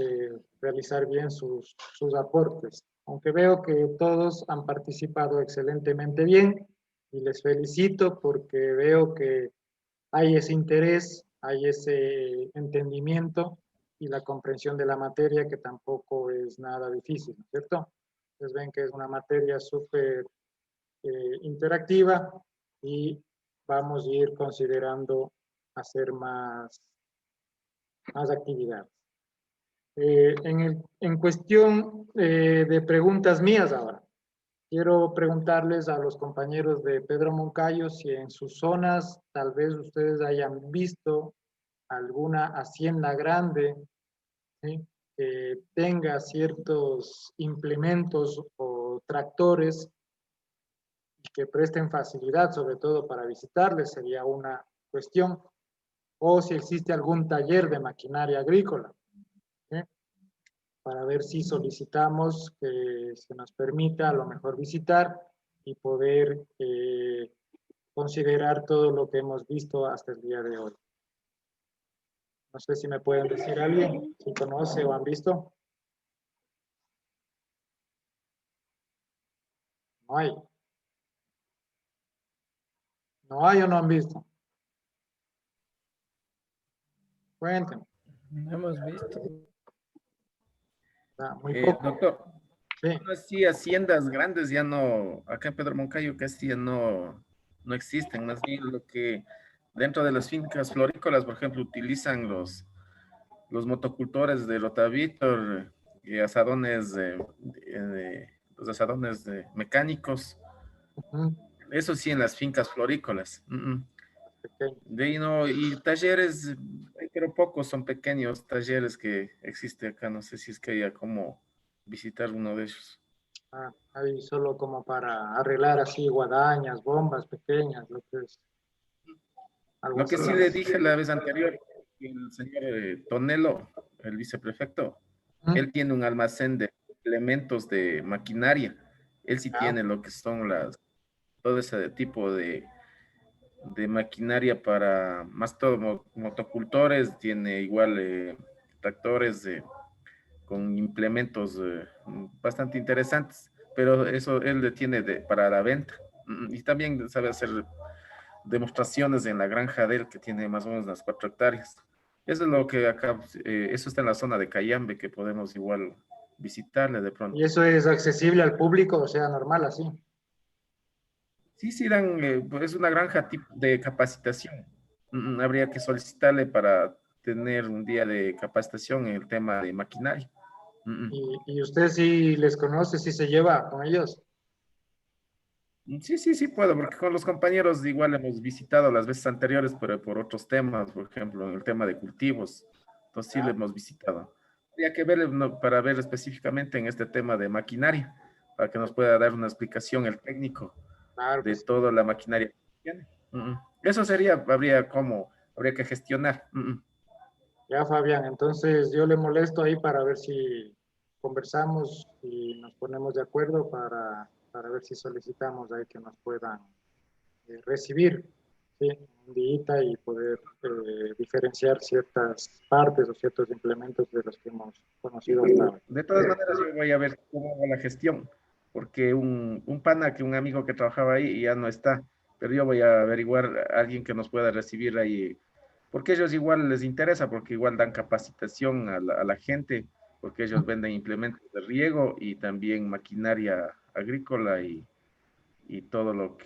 realizar bien sus aportes. Aunque veo que todos han participado excelentemente bien y les felicito porque veo que hay ese interés, hay ese entendimiento y la comprensión de la materia que tampoco es nada difícil, ¿no es cierto? Ustedes ven que es una materia súper interactiva y vamos a ir considerando hacer más actividades. En cuestión de preguntas mías ahora, quiero preguntarles a los compañeros de Pedro Moncayo si en sus zonas tal vez ustedes hayan visto alguna hacienda grande, ¿sí?, que tenga ciertos implementos o tractores y que presten facilidad, sobre todo para visitarles, sería una cuestión. O si existe algún taller de maquinaria agrícola, ¿sí?, para ver si solicitamos que se nos permita a lo mejor visitar y poder considerar todo lo que hemos visto hasta el día de hoy. No sé si me pueden decir alguien, si conoce o han visto. No hay. ¿No hay o no han visto? Cuéntenme. No hemos visto. Muy poco. Doctor, sí. Así haciendas grandes ya no, acá en Pedro Moncayo casi ya no existen, más bien lo que dentro de las fincas florícolas, por ejemplo, utilizan los motocultores de rotavítor y asadones los asadones mecánicos. Eso sí, en las fincas florícolas. De ahí no, y talleres, pero pocos son pequeños talleres que existe acá. No sé si es que haya como visitar uno de ellos. Ahí solo como para arreglar así guadañas, bombas pequeñas, lo que es. Lo que sí le dije la vez anterior, el señor Tonelo, el viceprefecto, él tiene un almacén de elementos de maquinaria. Él sí tiene lo que son todo ese tipo de maquinaria para más todo motocultores, tiene igual tractores con implementos bastante interesantes, pero eso él le tiene para la venta. Y también sabe hacer demostraciones en la granja de él, que tiene más o menos unas 4 hectáreas. Eso es lo que acá, eso está en la zona de Cayambe, que podemos igual visitarle de pronto. ¿Y eso es accesible al público, o sea, normal así? Sí, dan, es una granja de capacitación. Habría que solicitarle para tener un día de capacitación en el tema de maquinaria. ¿Y usted sí les conoce, sí se lleva con ellos? Sí puedo, porque con los compañeros igual hemos visitado las veces anteriores, pero por otros temas, por ejemplo, en el tema de cultivos. Entonces sí lo hemos visitado. Habría que ver para ver específicamente en este tema de maquinaria, para que nos pueda dar una explicación el técnico de toda la maquinaria que tiene. Eso habría que gestionar. Ya, Fabián, entonces yo le molesto ahí para ver si conversamos y nos ponemos de acuerdo para ver si solicitamos ahí que nos puedan recibir, ¿sí?, un día y poder diferenciar ciertas partes o ciertos implementos de los que hemos conocido hasta ahora. De todas maneras, yo voy a ver cómo hago la gestión, porque un amigo que trabajaba ahí ya no está, pero yo voy a averiguar a alguien que nos pueda recibir ahí, porque ellos igual les interesa, porque igual dan capacitación a la gente, porque ellos venden implementos de riego y también maquinaria agrícola y todo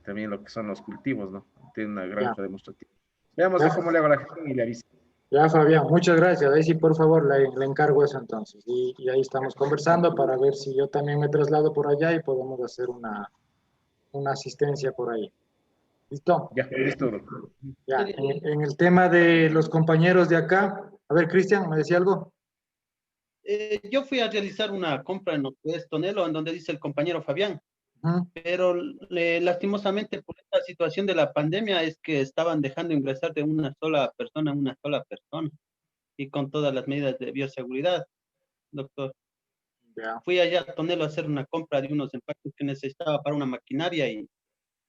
también lo que son los cultivos, ¿no? Tiene una granja demostrativa. Veamos cómo le hago la gestión y le aviso. Ya, Fabián, muchas gracias. Ahí sí, por favor, le encargo eso entonces. Y ahí estamos conversando para ver si yo también me traslado por allá y podemos hacer una asistencia por ahí. ¿Listo? Ya, listo. Ya, en el tema de los compañeros de acá. A ver, Cristian, ¿me decía algo? Yo fui a realizar una compra en lo que es Tonelo, en donde dice el compañero Fabián. Pero lastimosamente por esta situación de la pandemia es que estaban dejando ingresar de una sola persona a una sola persona y con todas las medidas de bioseguridad, doctor. Ya. Fui allá a Tonelo a hacer una compra de unos empaques que necesitaba para una maquinaria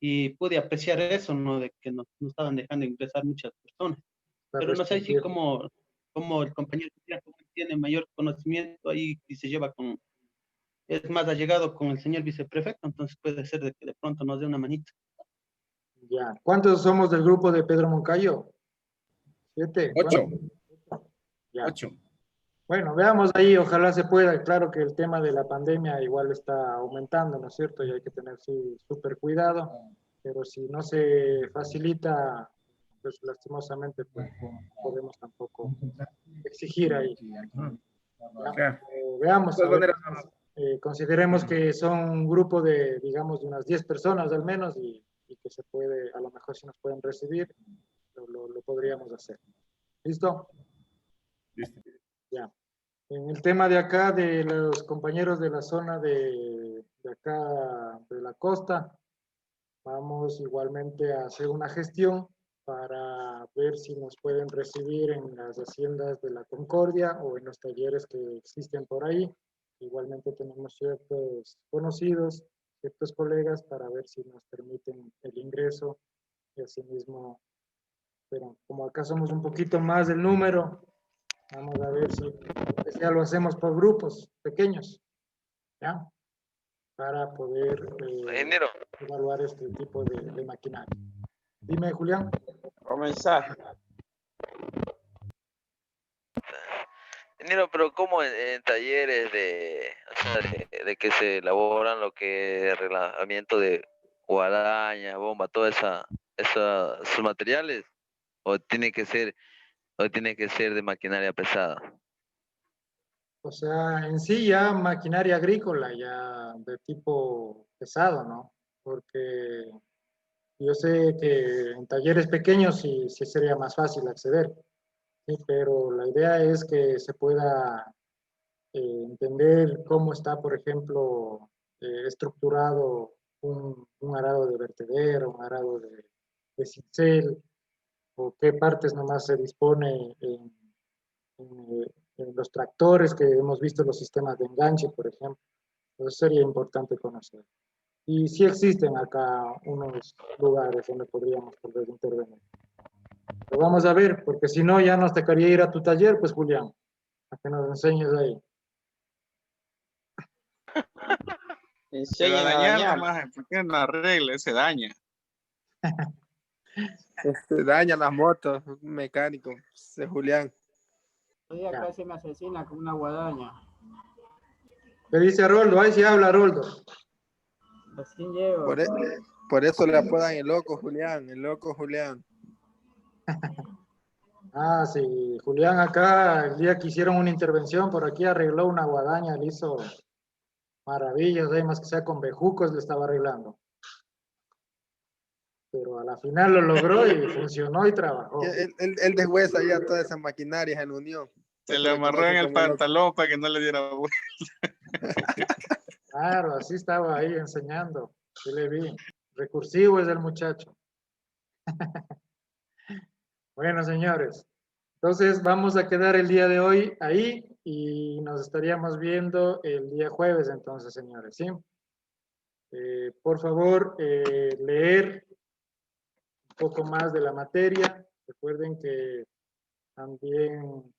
y pude apreciar eso, ¿no? De que no estaban dejando ingresar muchas personas. Pero no sé si como el compañero tiene mayor conocimiento ahí y se lleva es más allegado con el señor viceprefecto, entonces puede ser de que de pronto nos dé una manita. Ya. ¿Cuántos somos del grupo de Pedro Moncayo? 7. 8. Ya. 8. Bueno, veamos ahí, ojalá se pueda. Claro que el tema de la pandemia igual está aumentando, ¿no es cierto? Y hay que tener sí, súper cuidado, pero si no se facilita, pues lastimosamente pues, no podemos tampoco exigir ahí. Claro. Veamos, De a todas ver, maneras, consideremos que son un grupo de, digamos, de unas 10 personas al menos y que se puede, a lo mejor si nos pueden recibir, lo podríamos hacer. ¿Listo? Listo. Ya. En el tema de acá, de los compañeros de la zona de acá, de la costa, vamos igualmente a hacer una gestión para ver si nos pueden recibir en las haciendas de la Concordia o en los talleres que existen por ahí. Igualmente tenemos ciertos conocidos, ciertos colegas para ver si nos permiten el ingreso y asimismo, pero como acá somos un poquito más del número, vamos a ver si ya lo hacemos por grupos pequeños, ¿ya? Para poder evaluar este tipo de maquinaria. Dime, Julián. Comenzar. Ingeniero, pero ¿cómo en talleres o sea, de que se elaboran lo que es reglamento de guadaña, bomba, todos esos materiales? ¿O tiene que ser de maquinaria pesada? O sea, en sí ya maquinaria agrícola, ya de tipo pesado, ¿no? Porque yo sé que en talleres pequeños sí sería más fácil acceder, ¿sí? Pero la idea es que se pueda entender cómo está, por ejemplo, estructurado un arado de vertedero, un arado de cincel, o qué partes nomás se dispone en los tractores, que hemos visto los sistemas de enganche, por ejemplo. Entonces sería importante conocer. Y sí existen acá unos lugares donde podríamos poder intervenir. Lo vamos a ver, porque si no ya nos tocaría ir a tu taller, pues Julián, a que nos enseñes ahí. Pero a dañar nomás, ¿por qué no arregla? Se daña. Se daña las motos, un mecánico, ese Julián. Ella casi me asesina con una guadaña. ¿Qué dice Aroldo? Ahí sí habla Aroldo. Así llevo. Por eso le apodan el loco Julián, el loco Julián. Ah, sí, Julián acá, el día que hicieron una intervención, por aquí arregló una guadaña, le hizo maravillas, además que sea con bejucos le estaba arreglando. Pero a la final lo logró y funcionó y trabajó. Él deshuesa ya todas esas maquinarias en unión. Se le amarró en el pantalón para que no le diera vuelta. Claro, así estaba ahí enseñando. Sí le vi. Recursivo es el muchacho. Bueno, señores. Entonces vamos a quedar el día de hoy ahí y nos estaríamos viendo el día jueves entonces, señores, ¿sí? Por favor, leer un poco más de la materia. Recuerden que también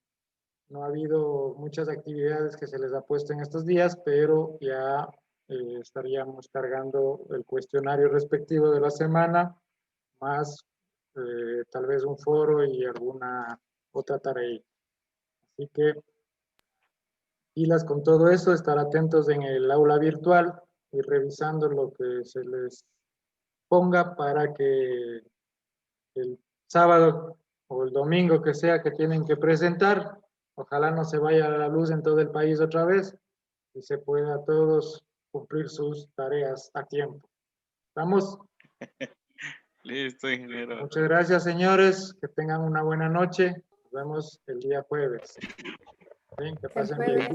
no ha habido muchas actividades que se les ha puesto en estos días, pero ya estaríamos cargando el cuestionario respectivo de la semana, más tal vez un foro y alguna otra tarea. Así que pilas con todo eso, estar atentos en el aula virtual y revisando lo que se les ponga para que el sábado o el domingo que sea que tienen que presentar, ojalá no se vaya la luz en todo el país otra vez y se pueda todos cumplir sus tareas a tiempo. ¿Estamos? Listo, ingeniero. Muchas gracias, señores. Que tengan una buena noche. Nos vemos el día jueves. ¿Sí? Que pasen bien.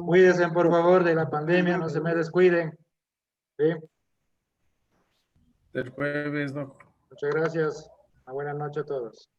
Cuídense, por favor, de la pandemia. No se me descuiden. Sí, Del jueves, ¿no? muchas gracias. Una buena noche a todos.